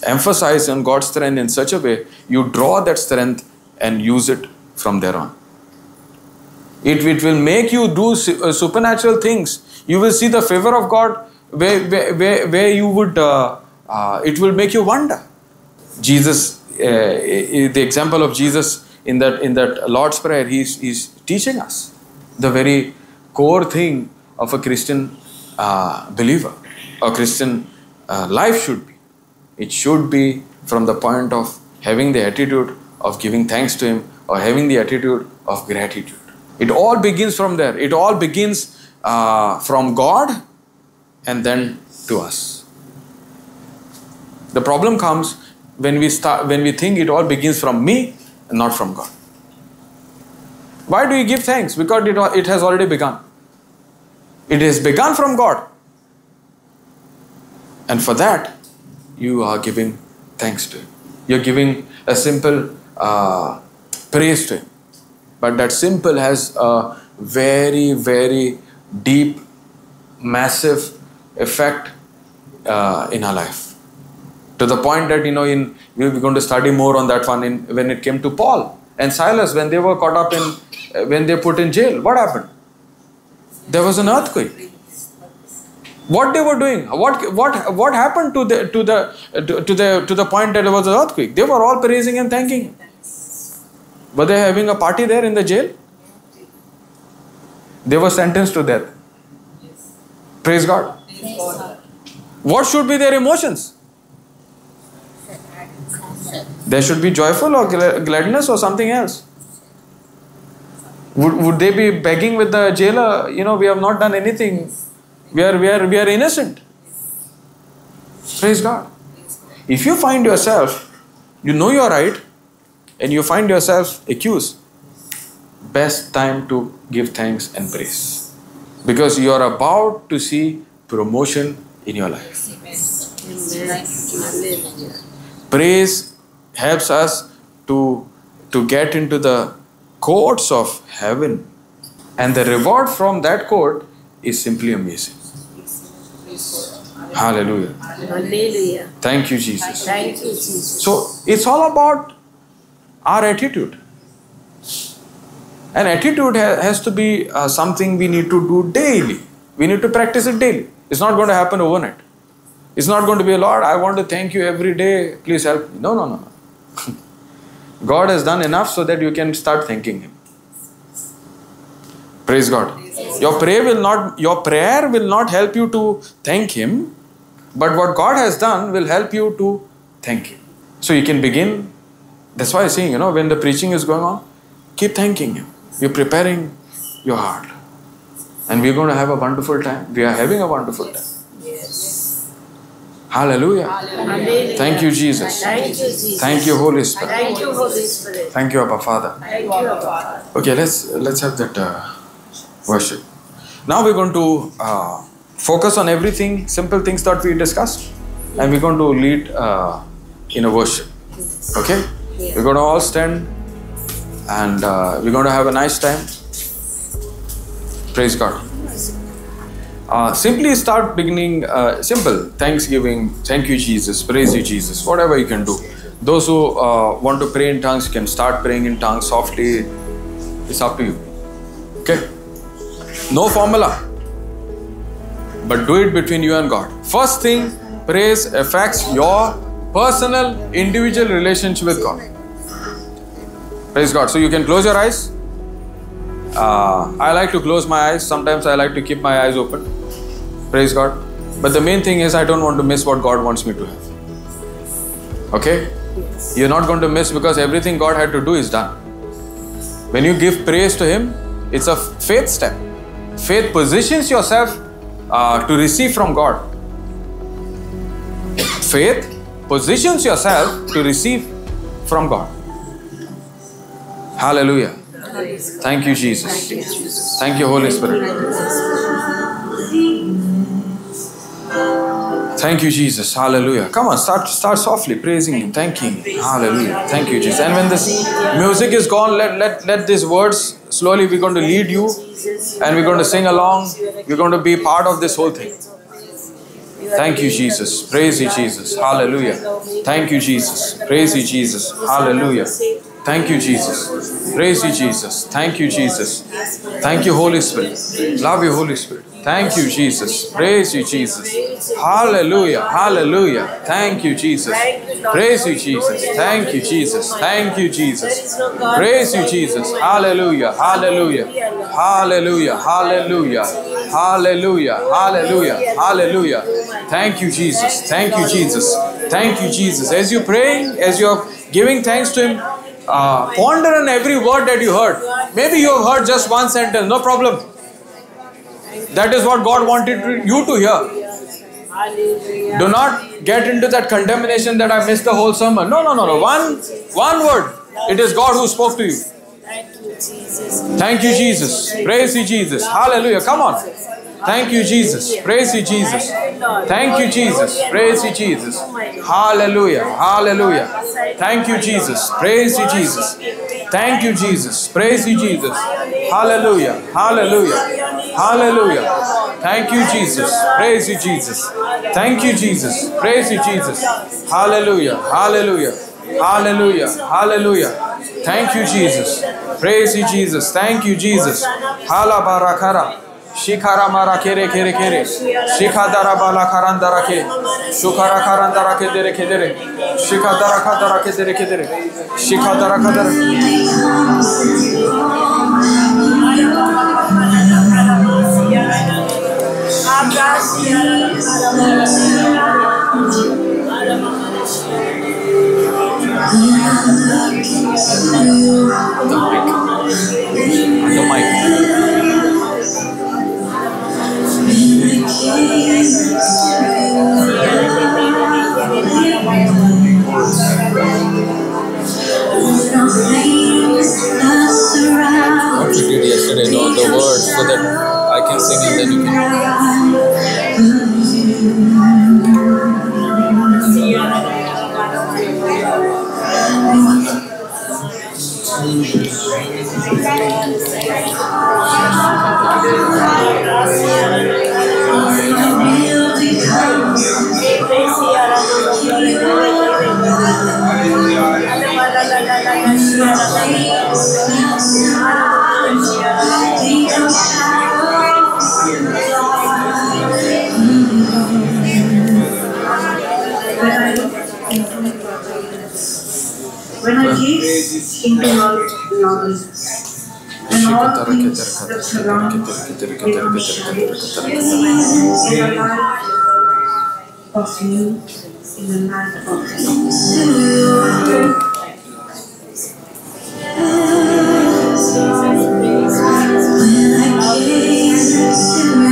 emphasize on God's strength in such a way, you draw that strength and use it from there on. It will make you do supernatural things. You will see the favor of God where you would, it will make you wonder. Jesus, the example of Jesus in that Lord's Prayer, he's teaching us the very core thing of a Christian believer, a Christian life should be. It should be from the point of having the attitude of giving thanks to Him or having the attitude of gratitude. It all begins from there. It all begins from God and then to us. The problem comes when we think it all begins from me and not from God. Why do you give thanks? Because it has already begun. It has begun from God. And for that, you are giving thanks to Him. You're giving a simple praise to Him. But that simple has a very, very deep, massive effect in our life. To the point that, we're going to study more on that one when it came to Paul and Silas, when they were caught up when they put in jail. What happened? There was an earthquake. What they were doing? What happened to the point that there was an earthquake? They were all praising and thanking Him. Were they having a party there in the jail? They were sentenced to death. Praise God. What should be their emotions? They should be joyful or gladness or something else. Would they be begging with the jailer? We have not done anything. We are innocent. Praise God. If you find yourself, you know you are right, and you find yourself accused, best time to give thanks and praise. Because you are about to see promotion in your life. Praise helps us to get into the courts of heaven. And the reward from that court is simply amazing. Hallelujah. Hallelujah. Thank you, Jesus. Thank you, Jesus. So it's all about our attitude. And attitude has to be something we need to do daily. We need to practice it daily. It's not going to happen overnight. It's not going to be, Lord, I want to thank you every day. Please help me. No. God has done enough so that you can start thanking Him. Praise God. Your prayer will not help you to thank Him, but what God has done will help you to thank Him. So you can begin. That's why I'm saying, when the preaching is going on, keep thanking Him. You're preparing your heart. And we're going to have a wonderful time. We are having a wonderful time. Yes. Hallelujah. Hallelujah. Thank you, Jesus. Thank you, Jesus. Thank you, Holy Spirit. Thank you, Holy Spirit. Thank you, Abba Father. Thank you, Abba Father. Okay, let's have that worship. Now we're going to focus on everything, simple things that we discussed, and we're going to lead in a worship. Okay? We're going to all stand, and we're going to have a nice time. Praise God. Simply start beginning simple. Thanksgiving. Thank you, Jesus. Praise you, Jesus. Whatever you can do. Those who want to pray in tongues can start praying in tongues softly. It's up to you. Okay? No formula. But do it between you and God. First thing, praise affects your personal, individual relationship with God. Praise God. So you can close your eyes. I like to close my eyes. Sometimes I like to keep my eyes open. Praise God. But the main thing is I don't want to miss what God wants me to have. Okay? You're not going to miss because everything God had to do is done. When you give praise to Him, it's a faith step. Faith positions yourself to receive from God. Faith positions yourself to receive from God. Hallelujah. Thank you, Jesus. Thank you, Holy Spirit. Thank you, Jesus. Hallelujah. Come on, start softly praising Him, thanking Him. Hallelujah. Thank you, Jesus. And when this music is gone, let these words slowly, we're going to lead you and we're going to sing along. We're going to be part of this whole thing. Thank you, Jesus. Praise you, Jesus. Hallelujah. Thank you, Jesus. Praise you, Jesus. Hallelujah. Thank you, Jesus. Praise you, Jesus. Thank you, Jesus. Thank you, Holy Spirit. Love you, Holy Spirit. Thank you, Jesus. Praise you, Jesus. Hallelujah. Hallelujah. Thank you, Jesus. Praise you, Jesus. Thank you, Jesus. Thank you, Jesus. Praise you, Jesus. Hallelujah. Hallelujah. Hallelujah. Hallelujah. Hallelujah. Hallelujah. Hallelujah. Thank you, Jesus. Thank you, Jesus. Thank you, Jesus. As you're praying, as you're giving thanks to Him, ponder on every word that you heard. Maybe you have heard just one sentence, no problem. That is what God wanted you to hear. Do not get into that condemnation that I missed the whole sermon. No. One word. It is God who spoke to you. Thank you, Jesus. Praise you, Jesus. Hallelujah. Come on. Thank you, Jesus. Praise you, Jesus. Thank you, Jesus. Praise you, Jesus. Hallelujah. Hallelujah. Thank you, Jesus. Praise you, Jesus. Thank you, Jesus. Praise you, Jesus. Hallelujah. Hallelujah. Hallelujah. Thank you, Jesus. Praise you, Jesus. Thank you, Jesus. Praise you, Jesus. Hallelujah. Hallelujah. Hallelujah. Hallelujah. Thank you, Jesus. Praise you, Jesus. Thank you, Jesus. Halabarakara. Shikara mara kere kere kere. Shikadara bala karandara ke. Shukara karandara ke dere ke dere. Shikadara kadara ke dere ke dere. Shikadara kadara. The mic. What we did yesterday, know the words so that I can sing and then you can. When I gaze into your knowledge, and all things that surround become shadows in the light of you, in the light of you. When I gaze into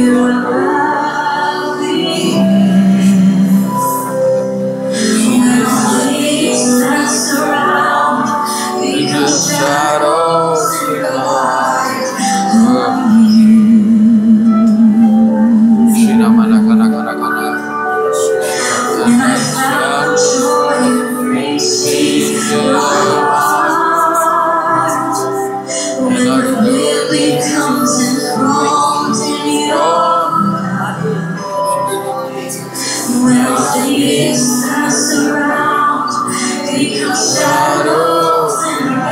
your loving things that surround become shadows and I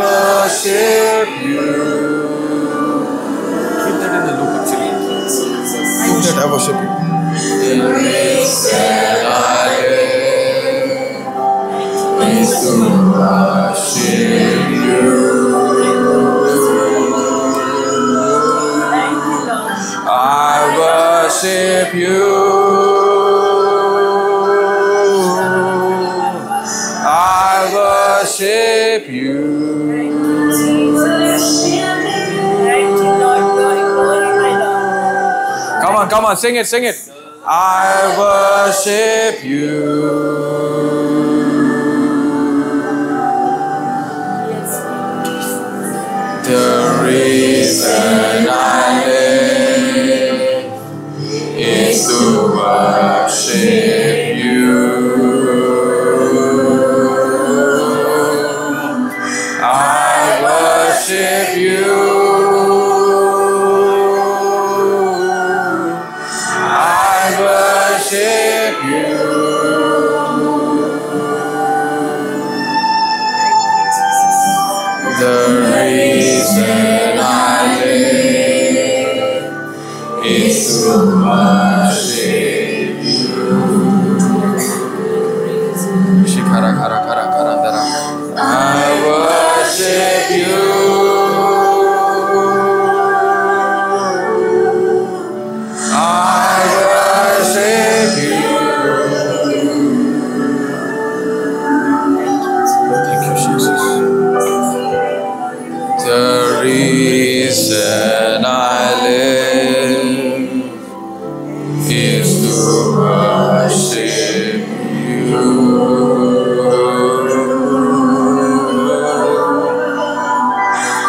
worship you. worship you. Thank you, Lord. Glory, glory, my Lord. Come on, sing it, sing it. I worship you. The reason I live is to worship you. I worship you. I worship you. The reason I live is to worship you. Shikara kara kara karandara. I worship you. I worship you. Thank you, Jesus. The reason I live is to worship you.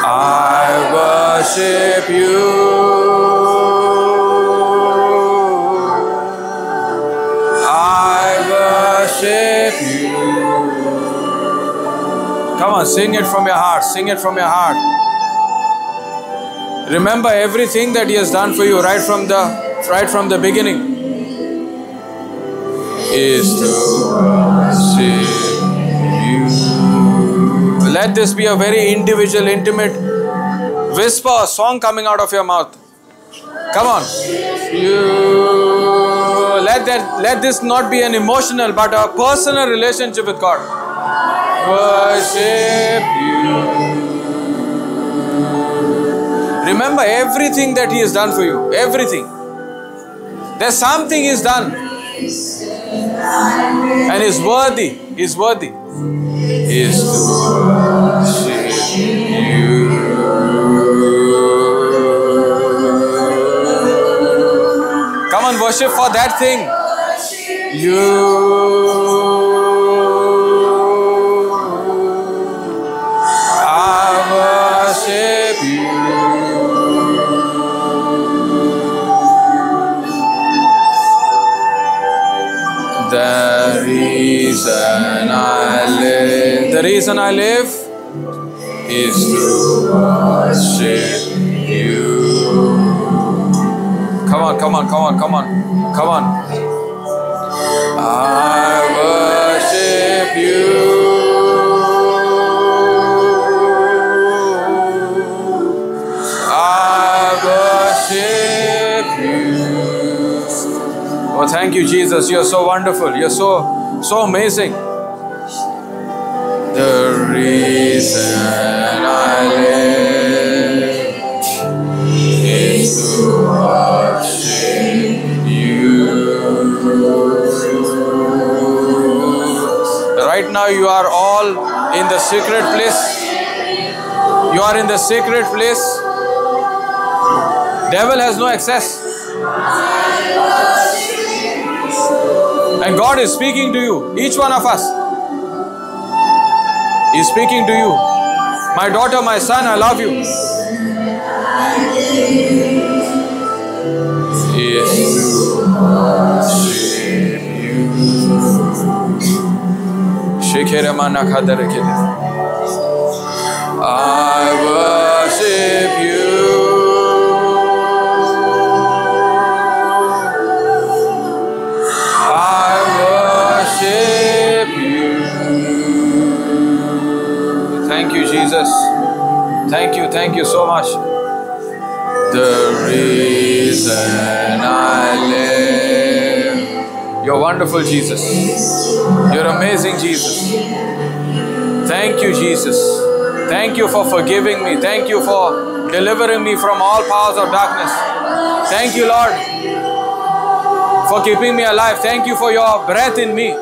I worship you. I worship you. Come on, sing it from your heart. Sing it from your heart. Remember everything that He has done for you right from the beginning is to worship you. Let this be a very individual, intimate whisper, a song coming out of your mouth. Come on. Let this not be an emotional but a personal relationship with God. Worship you. Remember everything that He has done for you. Everything. There's something He's done. And He's worthy. He's worthy. Is to worship you. Come on, worship for that thing. You. I worship you. The reason I live is to worship you. Come on. I worship you. I worship you. Oh, thank you, Jesus. You're so wonderful. You're so amazing. The reason I live is to worship you. Right now you are all in the secret place. You are in the secret place. Devil has no access. And God is speaking to you, each one of us. He's speaking to you. My daughter, my son, I love you. Yes, to worship you. Sequeira manakadere kede. I worship you. Thank you, Jesus. Thank you so much. The reason I live. You're wonderful, Jesus. You're amazing, Jesus. Thank you, Jesus. Thank you for forgiving me. Thank you for delivering me from all powers of darkness. Thank you, Lord, for keeping me alive. Thank you for your breath in me.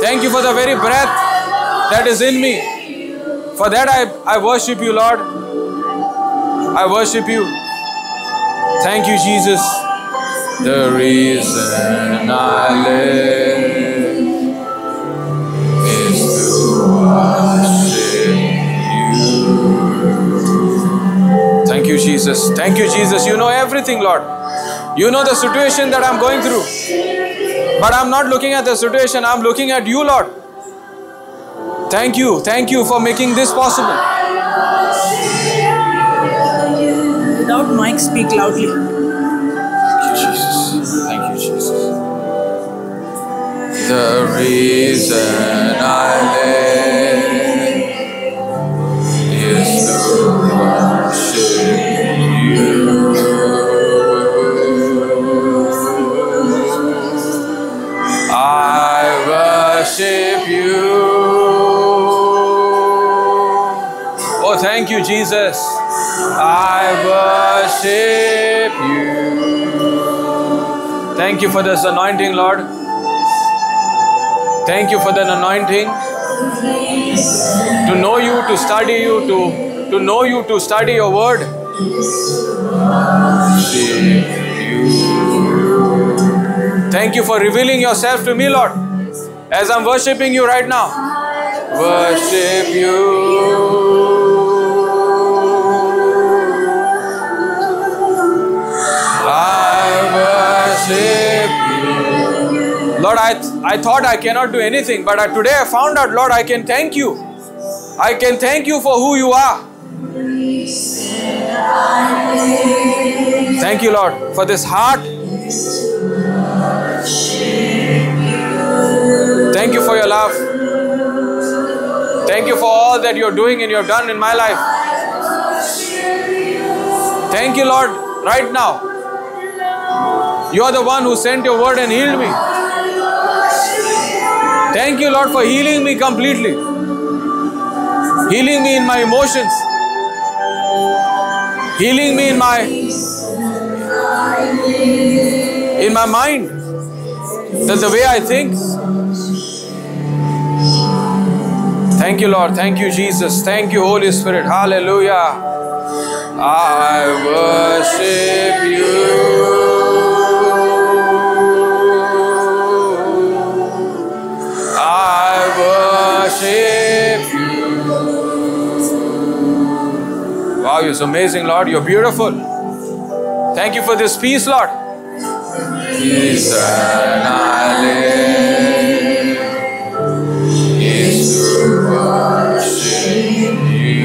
Thank you for the very breath that is in me. For that I worship you, Lord. I worship you. Thank you, Jesus. The reason I live is to worship you. Thank you, Jesus. Thank you, Jesus. You know everything, Lord. You know the situation that I'm going through. But I'm not looking at the situation. I'm looking at you, Lord. Thank you. Thank you for making this possible. Without mic, speak loudly. Thank you, Jesus. Thank you, Jesus. The reason I live is to worship you. I worship you. Oh, thank you, Jesus. I worship you. Thank you for this anointing, Lord. Thank you for that anointing. To know you, to study you, to know you, to study your word. Thank you for revealing yourself to me, Lord, as I'm worshipping you right now. Worship you. I worship you. Lord, I thought I cannot do anything, but today I found out, Lord, I can thank you. I can thank you for who you are. Thank you, Lord, for this heart. Thank you for your love. Thank you for all that you're doing and you've done in my life. Thank you, Lord, right now. You are the one who sent your word and healed me. Thank you, Lord, for healing me completely. Healing me in my emotions. Healing me in my mind. That's the way I think. Thank you, Lord. Thank you, Jesus. Thank you, Holy Spirit. Hallelujah. I worship you. I worship you. Wow, you're so amazing, Lord. You're beautiful. Thank you for this peace, Lord. Peace and I live is to worship you.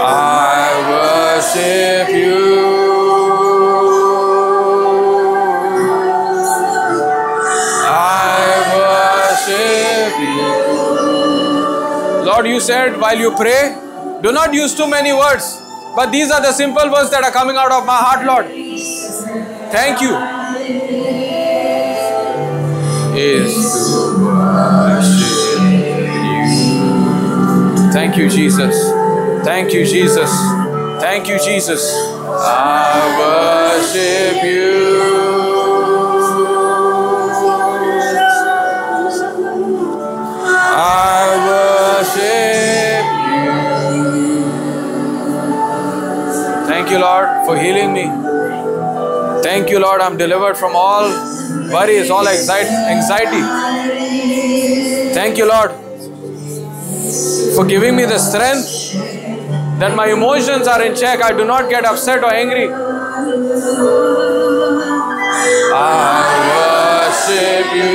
I worship you. Lord, you said while you pray, do not use too many words. But these are the simple words that are coming out of my heart, Lord. Thank you. Is to worship you. Thank you, Jesus. Thank you, Jesus. Thank you, Jesus. I worship you. I worship you. Thank you, Lord, for healing me. Thank you, Lord, I'm delivered from all worries, all anxiety. Thank you, Lord, for giving me the strength that my emotions are in check. I do not get upset or angry. I worship you.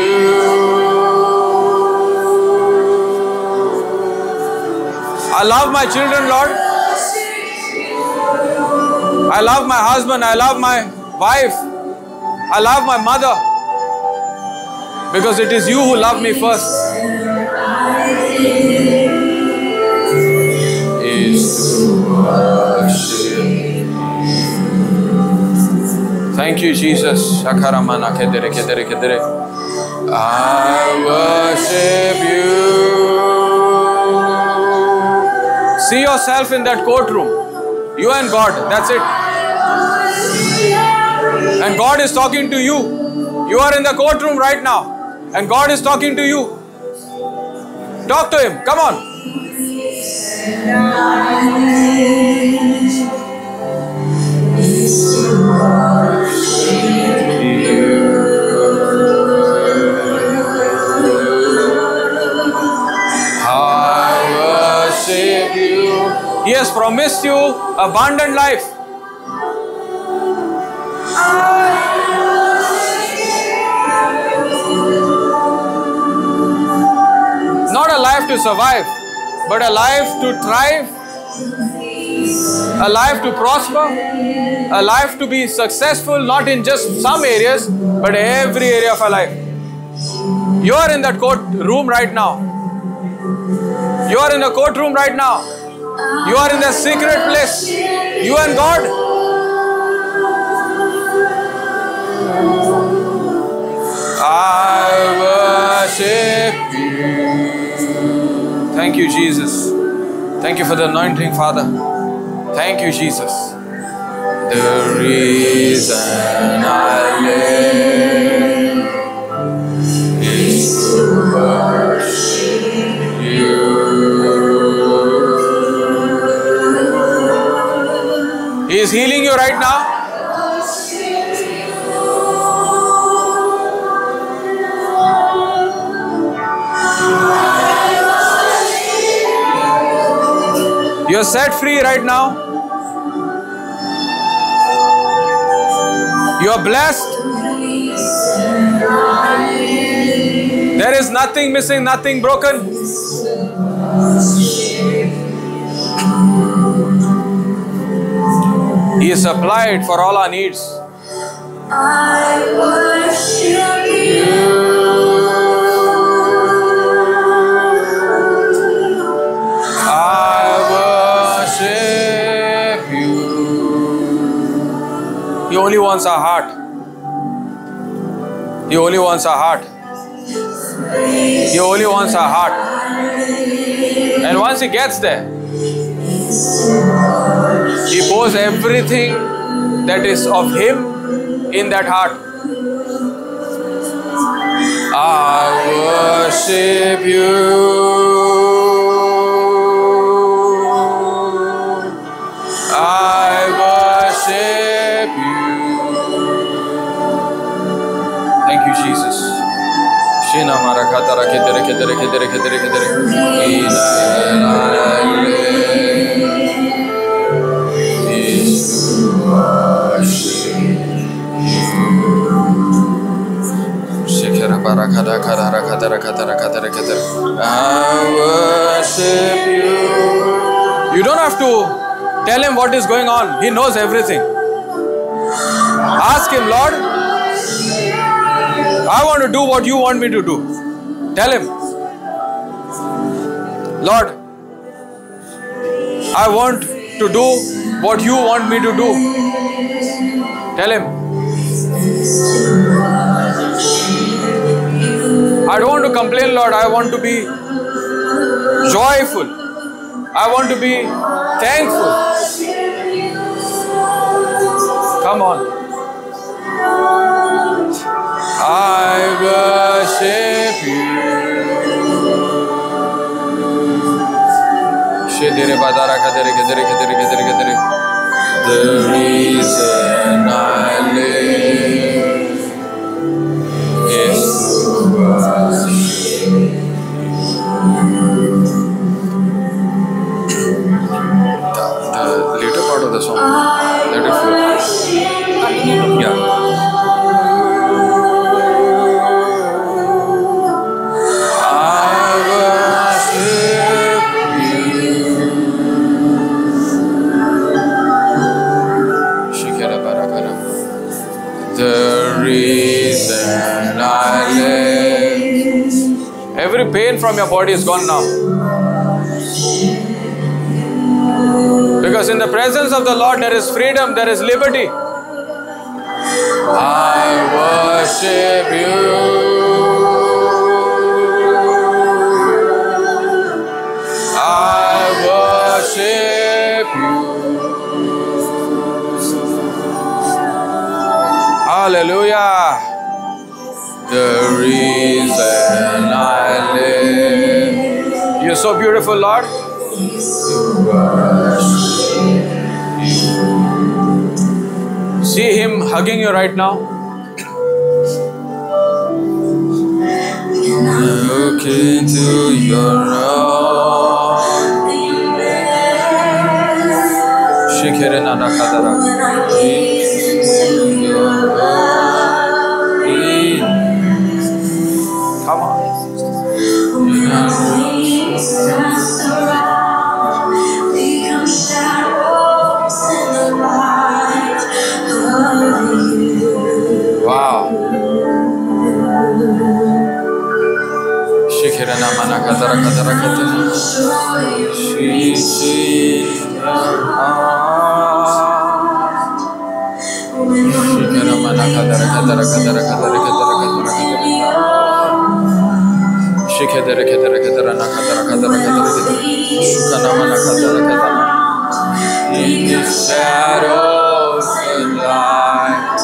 I love my children, Lord. I love my husband. I love my wife. I love my mother. Because it is you who love me first. Is to worship. Thank you, Jesus. I worship you. See yourself in that courtroom. You and God. That's it. And God is talking to you. You are in the courtroom right now and God is talking to you. Talk to Him. Come on. I worship you. He has promised you abundant life. Not a life to survive, but a life to thrive, a life to prosper, a life to be successful, not in just some areas, but every area of our life. You are in that courtroom right now. You are in the courtroom right now. You are in the secret place. You and God. I worship you. Thank you, Jesus. Thank you for the anointing, Father. Thank you, Jesus. The reason I live is to worship you. He is healing you right now. You are set free right now. You are blessed. There is nothing missing, nothing broken. He is supplied for all our needs. I worship you. He only wants our heart. He only wants our heart. He only wants our heart. And once He gets there, He pours everything that is of Him in that heart. I worship you. I worship you. Thank you, Jesus. Shina marakata rakedere kedere kedere kedere kedere. Is to worship you. Sequeira barakada kada rakada rakada rakada rakada. I worship you. You don't have to tell Him what is going on. He knows everything. Ask Him, Lord, I want to do what you want me to do. Tell Him, Lord, I want to do what you want me to do. Tell Him. I don't want to complain, Lord. I want to be joyful. I want to be thankful. Come on. I worship you. The reason I live is to worship you. The later part of the song, let it flow. Yeah. The reason I live. Every pain from your body is gone now. Because in the presence of the Lord there is freedom, there is liberty. I worship you. I worship you. Hallelujah. So beautiful, Lord. See Him hugging you right now. Look into your eyes. Sequeira na kadara. Come on. Wow. Sequeira na mana kadara kadara kadara. Sequeira mana kadara kadara kadara kadara kadara kadara. Sequeira kadara kadara na kadara kadara kadara kadara. Shukana mana kadara kadara. In the shadows of light.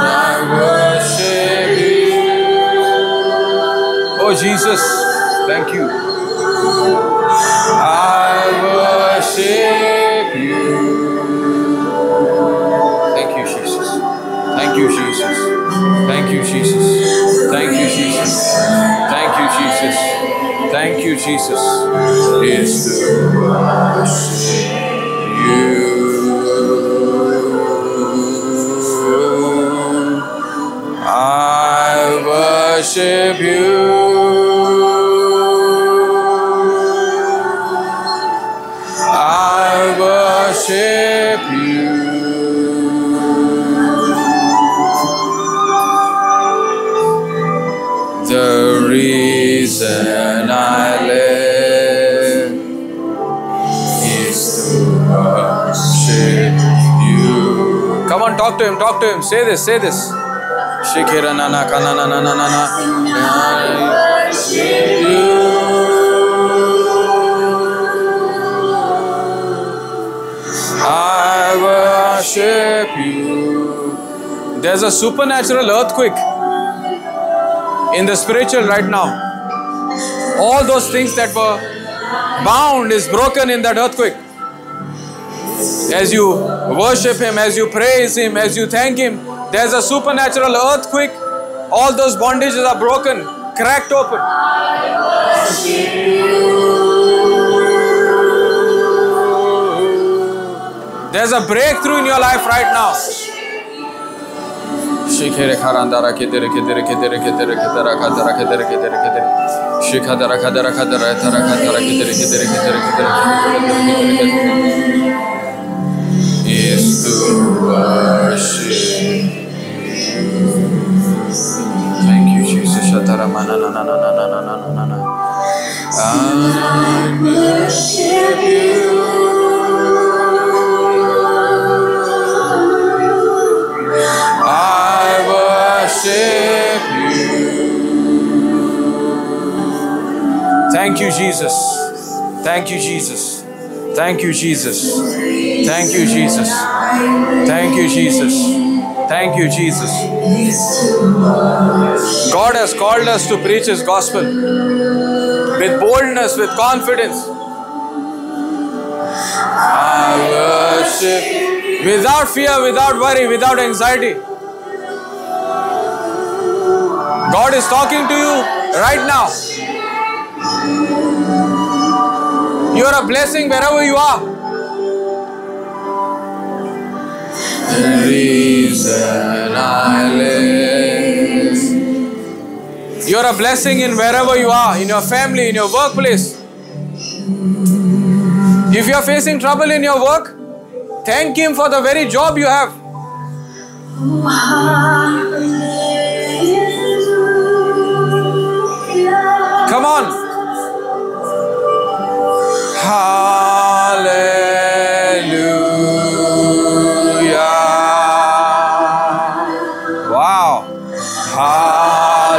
I worship you. Oh Jesus, thank you. I worship you. Thank you, Jesus. Thank you, Jesus. Thank you, Jesus. Thank you, Jesus. Thank you, Jesus. Thank you, Jesus. Is to worship you. I worship you. I worship you. The reason I live is to worship you. Come on, talk to him, talk to him. Say this, say this. Sequeira na na na na na na na. I worship you. I worship you. There's a supernatural earthquake in the spiritual right now. All those things that were bound is broken in that earthquake. As you worship Him, as you praise Him, as you thank Him, there's a supernatural earthquake. All those bondages are broken, cracked open. There's a breakthrough in your life right now. Sequeira karandara kedere kedere kedere kedere kedere kadara kedere kedere kedere. Shikadara kadara kadara tara kadara kedere kedere kedere kedere kedere. Is to worship. Thank you, Jesus. Shatara mana na na na na na na na na. I worship you. I worship you. Thank you, Jesus. Thank you, Jesus. Thank you, Jesus. Thank you, Jesus. Thank you, Jesus. Thank you, Jesus. God has called us to preach His gospel with boldness, with confidence. I worship without fear, without worry, without anxiety. God is talking to you right now. You are a blessing wherever you are. The reason I live. You are a blessing in wherever you are, in your family, in your workplace. If you are facing trouble in your work, thank Him for the very job you have. Come on. Hallelujah. Wow. Hallelujah.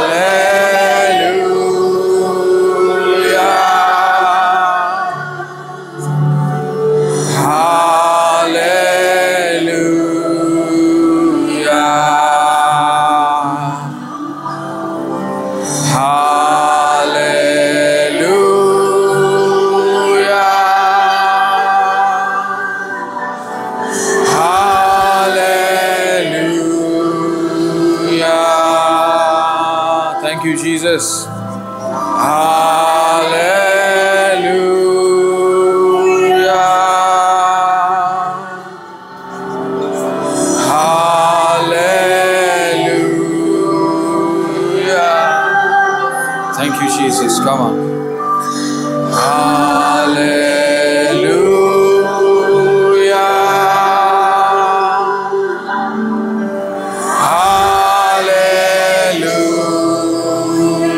Hallelujah. Thank you, Jesus. Hallelujah. Hallelujah. Thank you, Jesus. Come on. Hallelujah.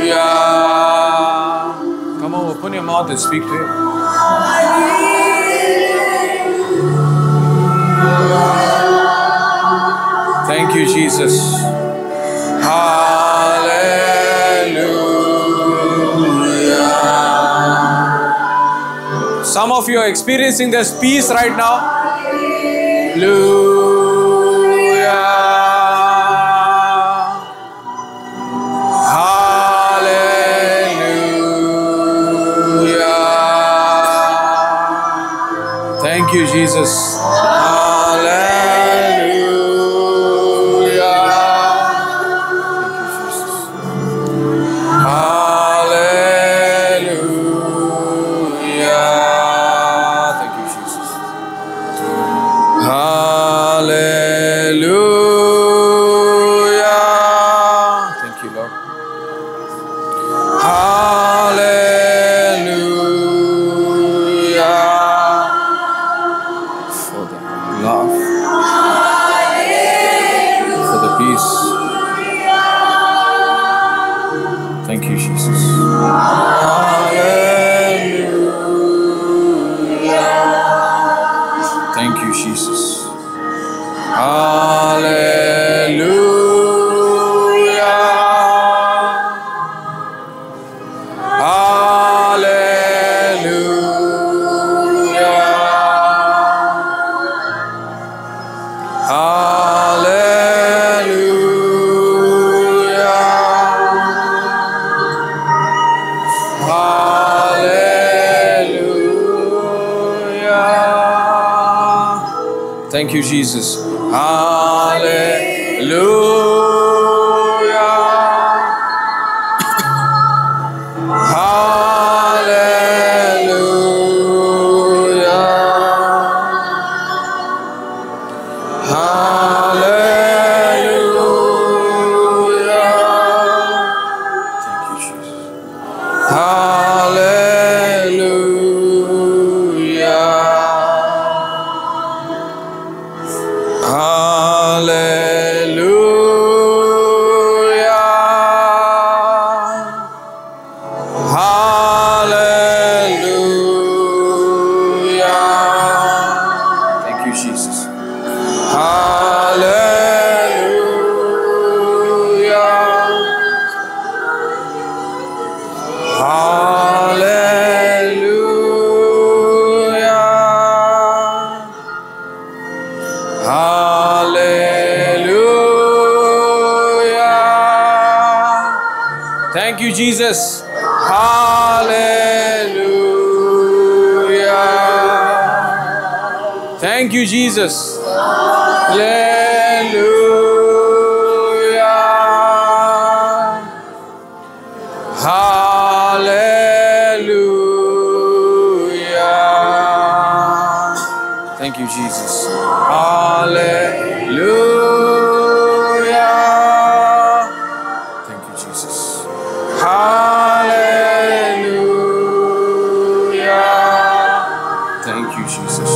Hallelujah. Come on, open your mouth and speak to Him. Thank you, Jesus. Hallelujah. Some of you are experiencing this peace right now. Hallelujah. Hallelujah. Thank you, Jesus. Hallelujah. Hallelujah. Thank you, Jesus. Hallelujah. Thank you, Lord. Hallelujah. For the love, for the peace. Thank you, Jesus. Hallelujah. Thank you, Jesus. Hallelujah. Hallelujah. Hallelujah. Hallelujah. Thank you, Jesus. Hallelujah. Hallelujah. Hallelujah. Thank you, Jesus. Hallelujah. Hallelujah. Hallelujah. Thank you, Jesus. Hallelujah. Hallelujah. Hallelujah. Thank you, Jesus. Hallelujah. Thank you, Jesus. Hallelujah. Hallelujah. Thank you, Jesus. Hallelujah. Thank you, Jesus. Hallelujah. Thank you, Jesus.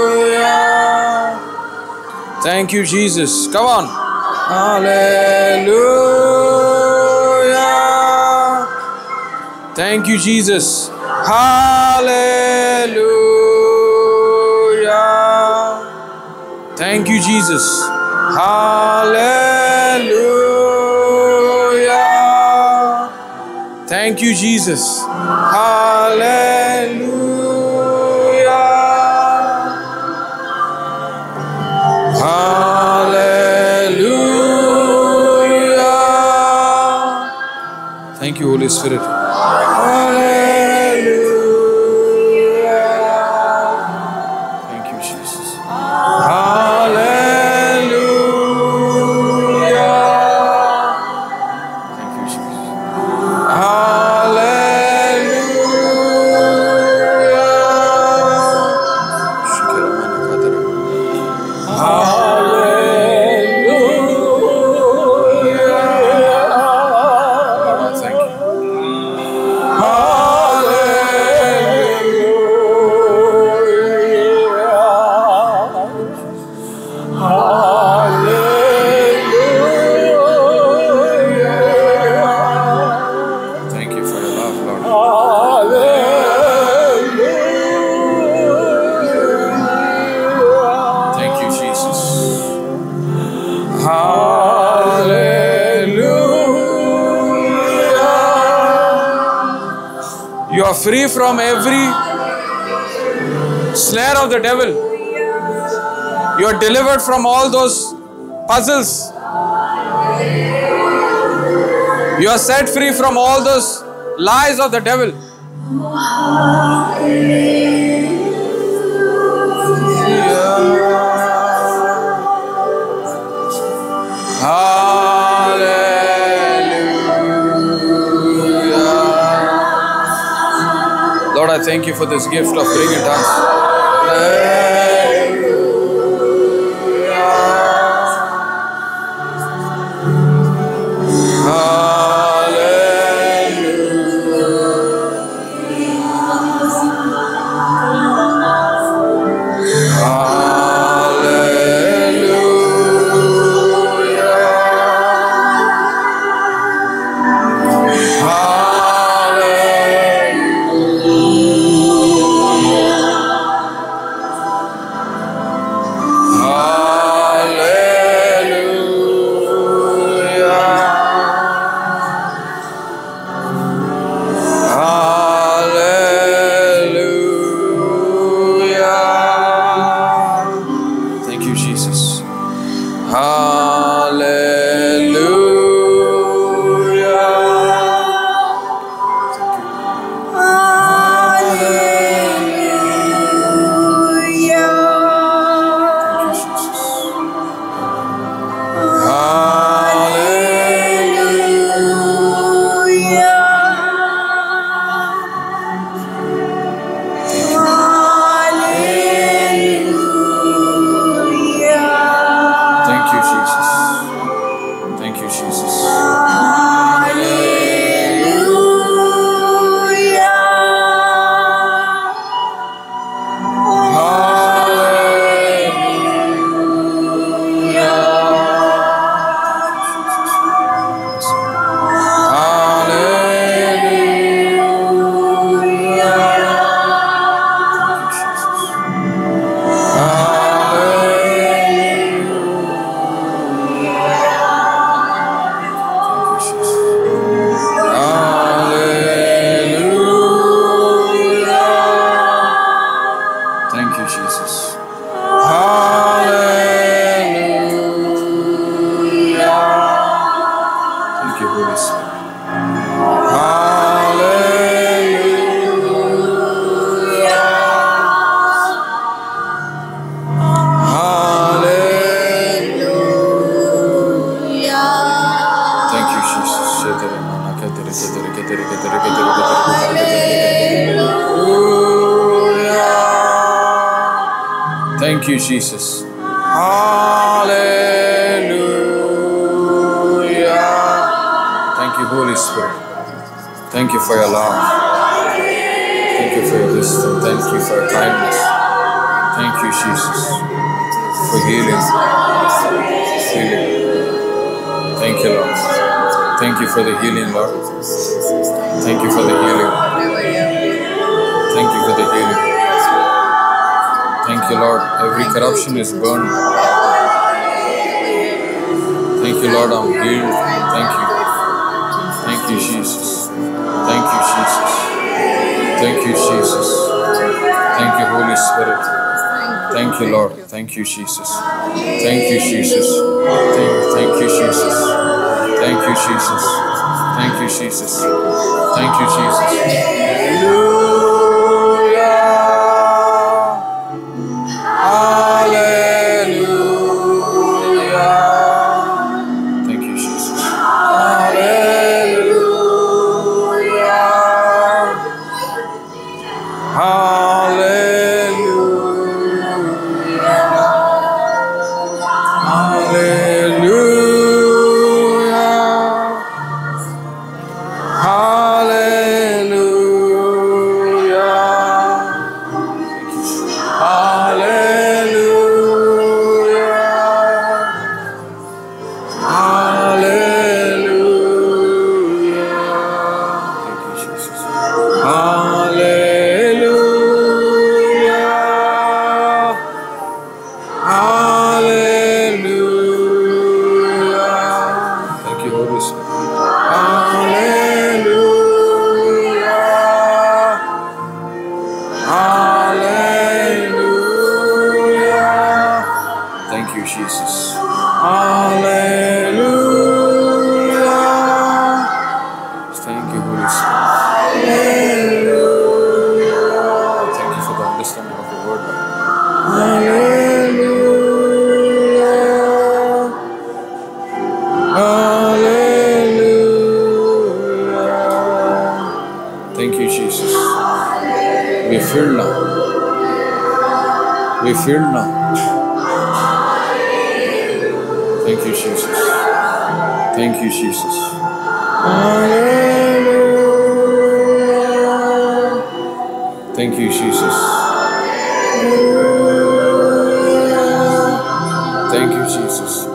Hallelujah. Thank you, Jesus. Come on. Hallelujah. Thank you, Jesus. Hallelujah. Thank you, Jesus. Hallelujah. Thank you, Jesus. Hallelujah. Hallelujah. Thank you, Holy Spirit. Hallelujah. You are free from every snare of the devil. You are delivered from all those puzzles. You are set free from all those lies of the devil. Hallelujah. Lord, I thank you for this gift of praying in tongues. Thank you, Jesus. Hallelujah. Thank you, Holy Spirit. Thank you for your love. Thank you for your wisdom. Thank you for your kindness. Thank you, Jesus, for healing. Thank you, Lord. Thank you for the healing, Lord. Thank you for the healing. Thank you for the healing. Thank you, Lord. Every corruption is burned. Thank you, Lord. I'm healed. Thank you. Thank you, Jesus. Thank you, Jesus. Thank you, Jesus. Thank you, Holy Spirit. Thank you, Lord. Thank you, Jesus. Thank you, Jesus. Thank you, Jesus. Thank you, Jesus. Thank you, Jesus. Thank you, Jesus. Hallelujah. Thank you, Jesus. Hallelujah. Hallelujah. Hallelujah. Hallelujah. Hallelujah. Thank you, Holy Spirit. Hallelujah. filled now. We filled now. Thank you, Jesus. Thank you, Jesus. Thank you, Jesus. Thank you, Jesus.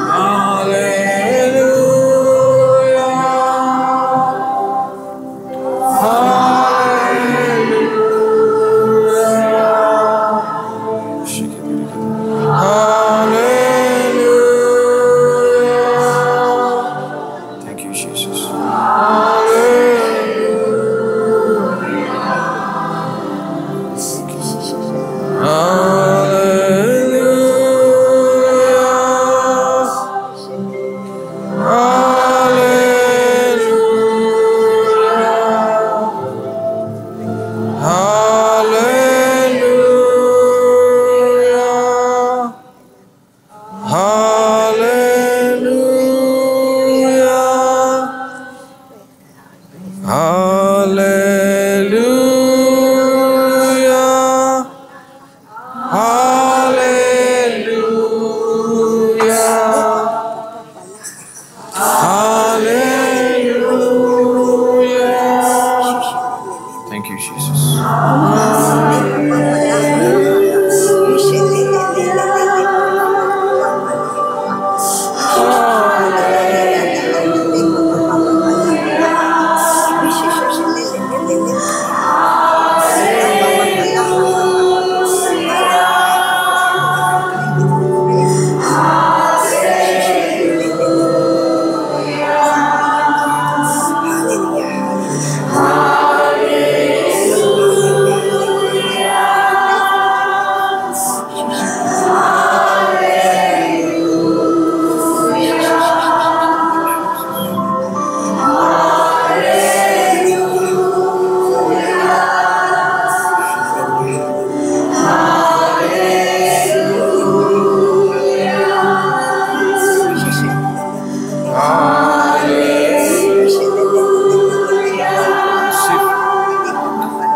Hallelujah. Hallelujah. Thank you, Jesus.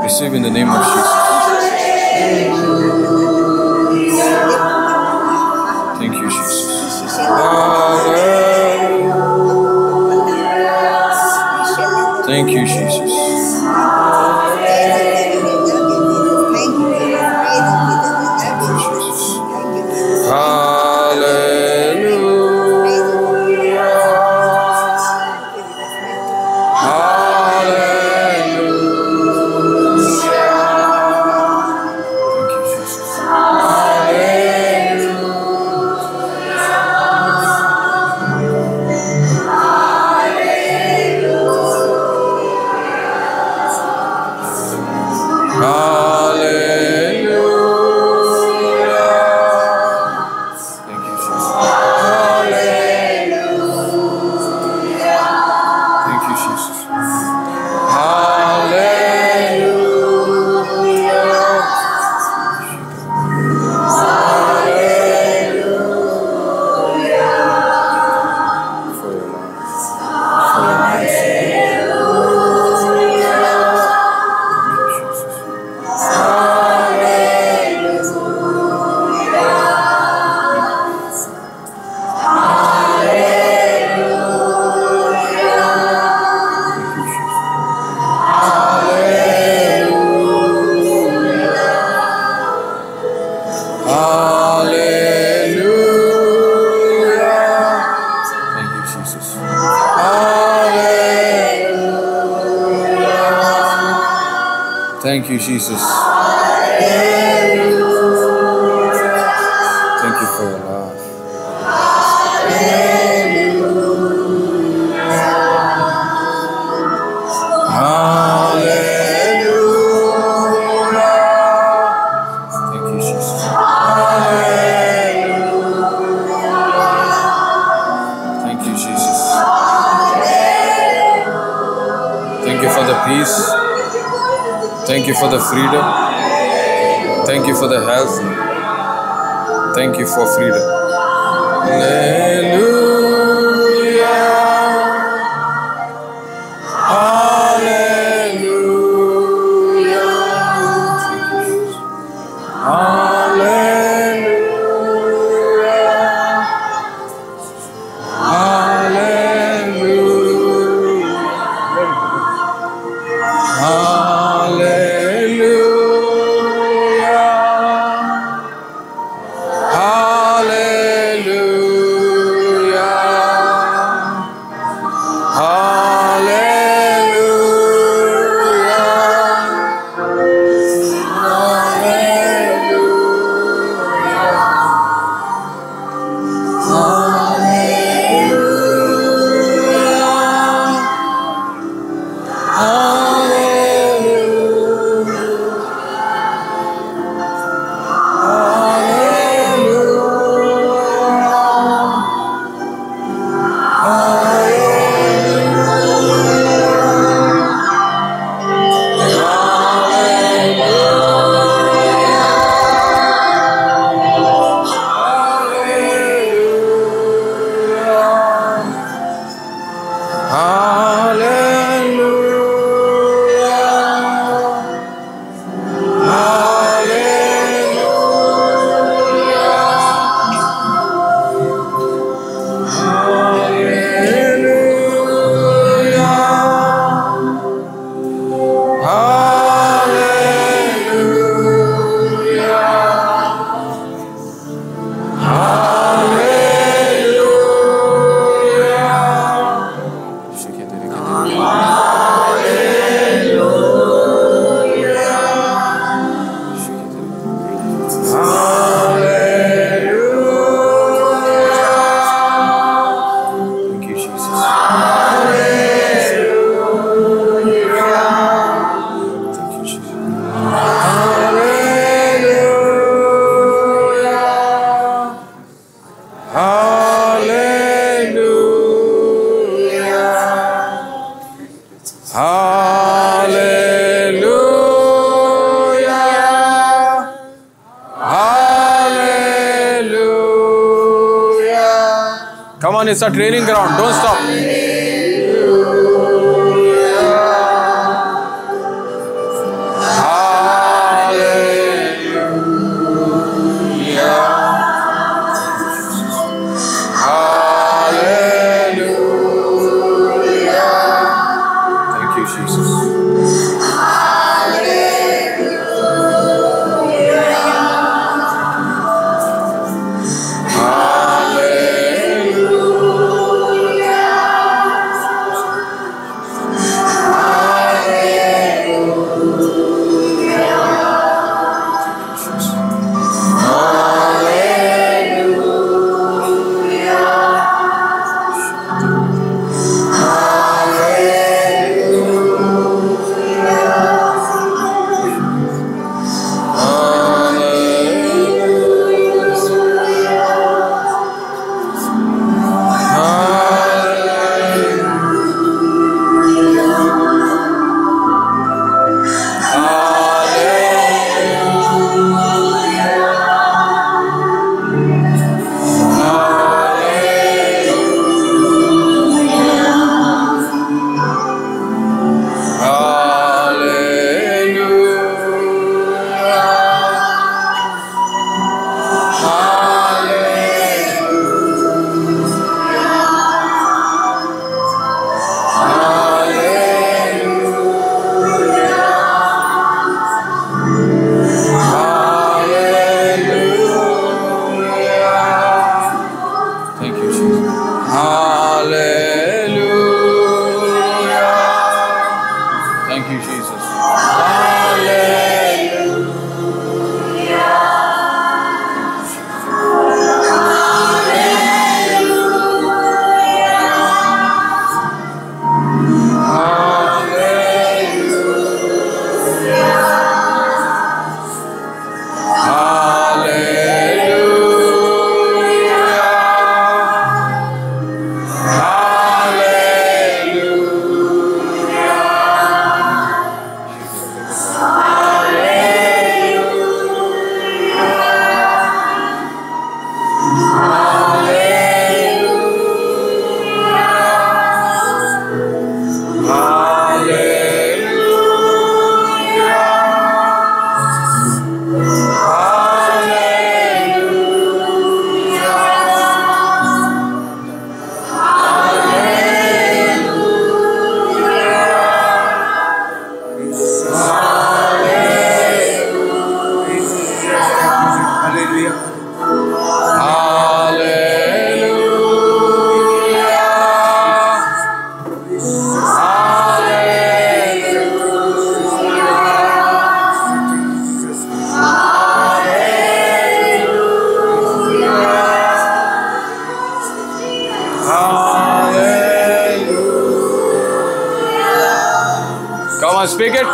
Receive in the name of Jesus. Thank you, Jesus. Thank you, Jesus. Thank you, Jesus. Thank you for your love. Hallelujah. Thank you, Jesus. Thank you, Jesus. Thank you for the peace. Thank you for the freedom. Thank you for the health. Thank you for freedom. Hallelujah. Hallelujah. Come on, it's a training ground. Don't stop. on, speak it.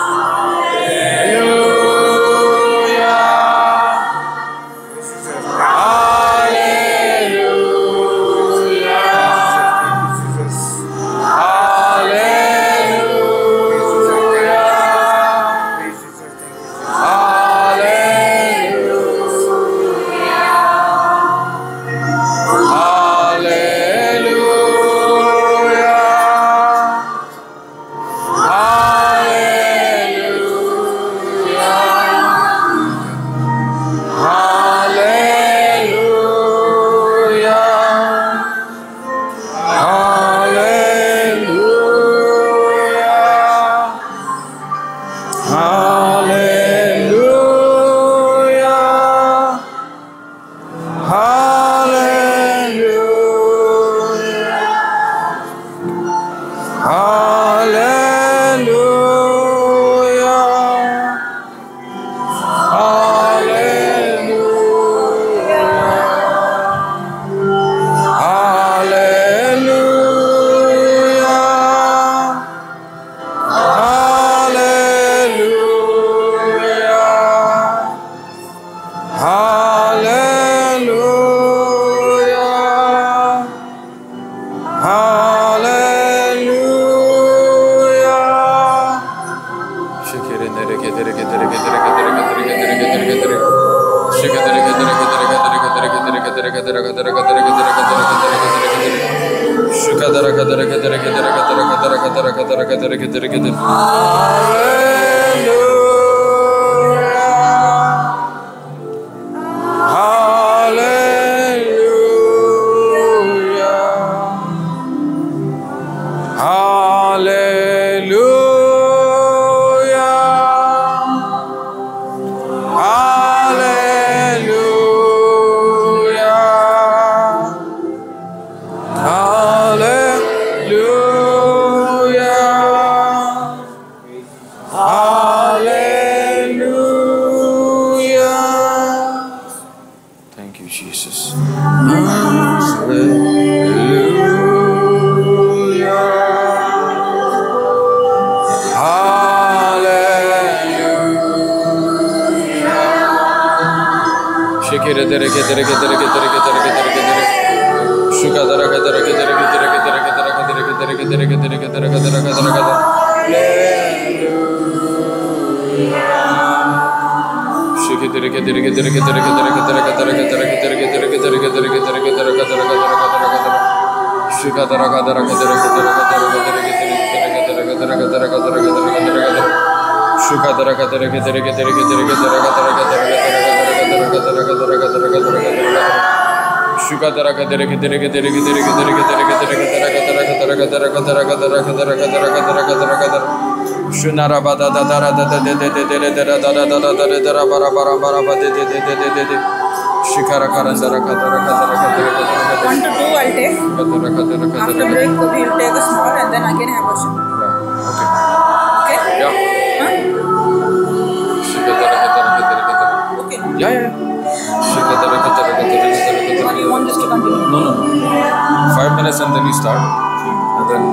Shikara Karandara Katara Katara Katara 1 to 2 I'll take. After break we'll take a small and then again have a shot. Okay? Yeah. Huh? Okay. Yeah. Or you want this to continue? No. 5 minutes and then you start. And then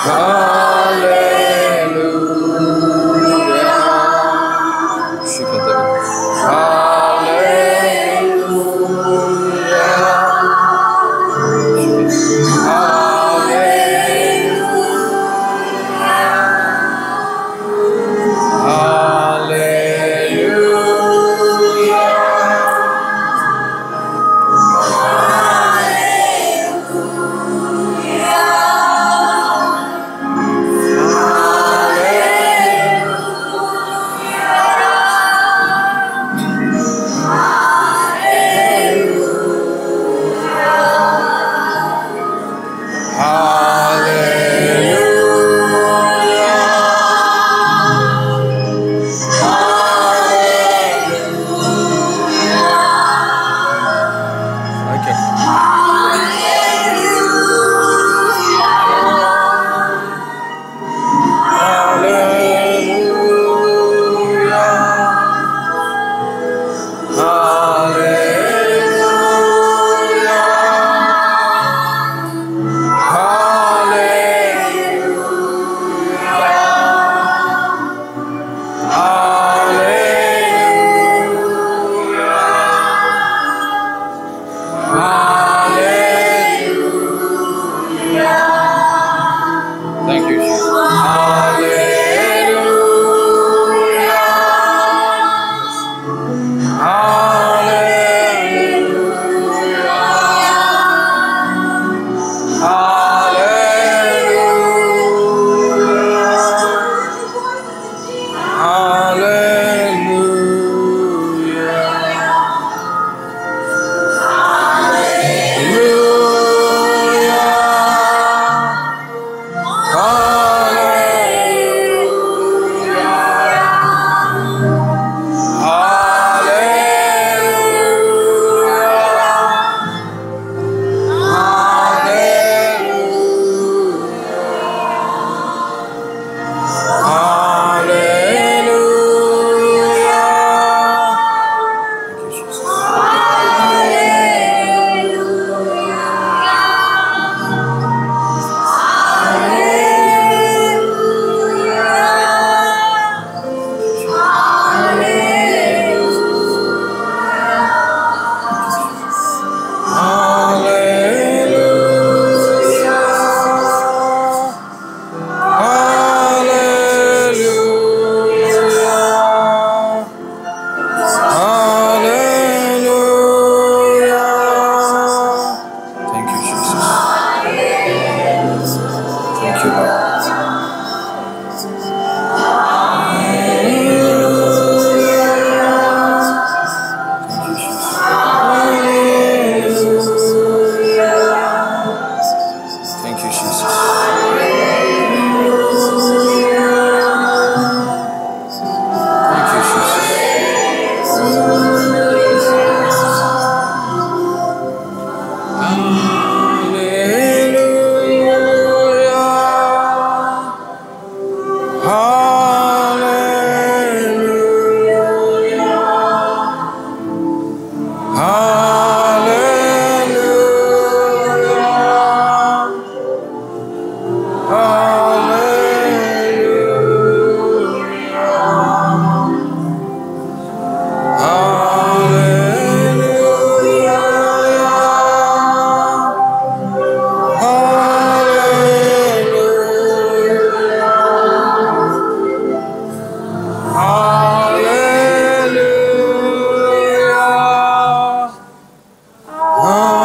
Hallelujah. Hallelujah.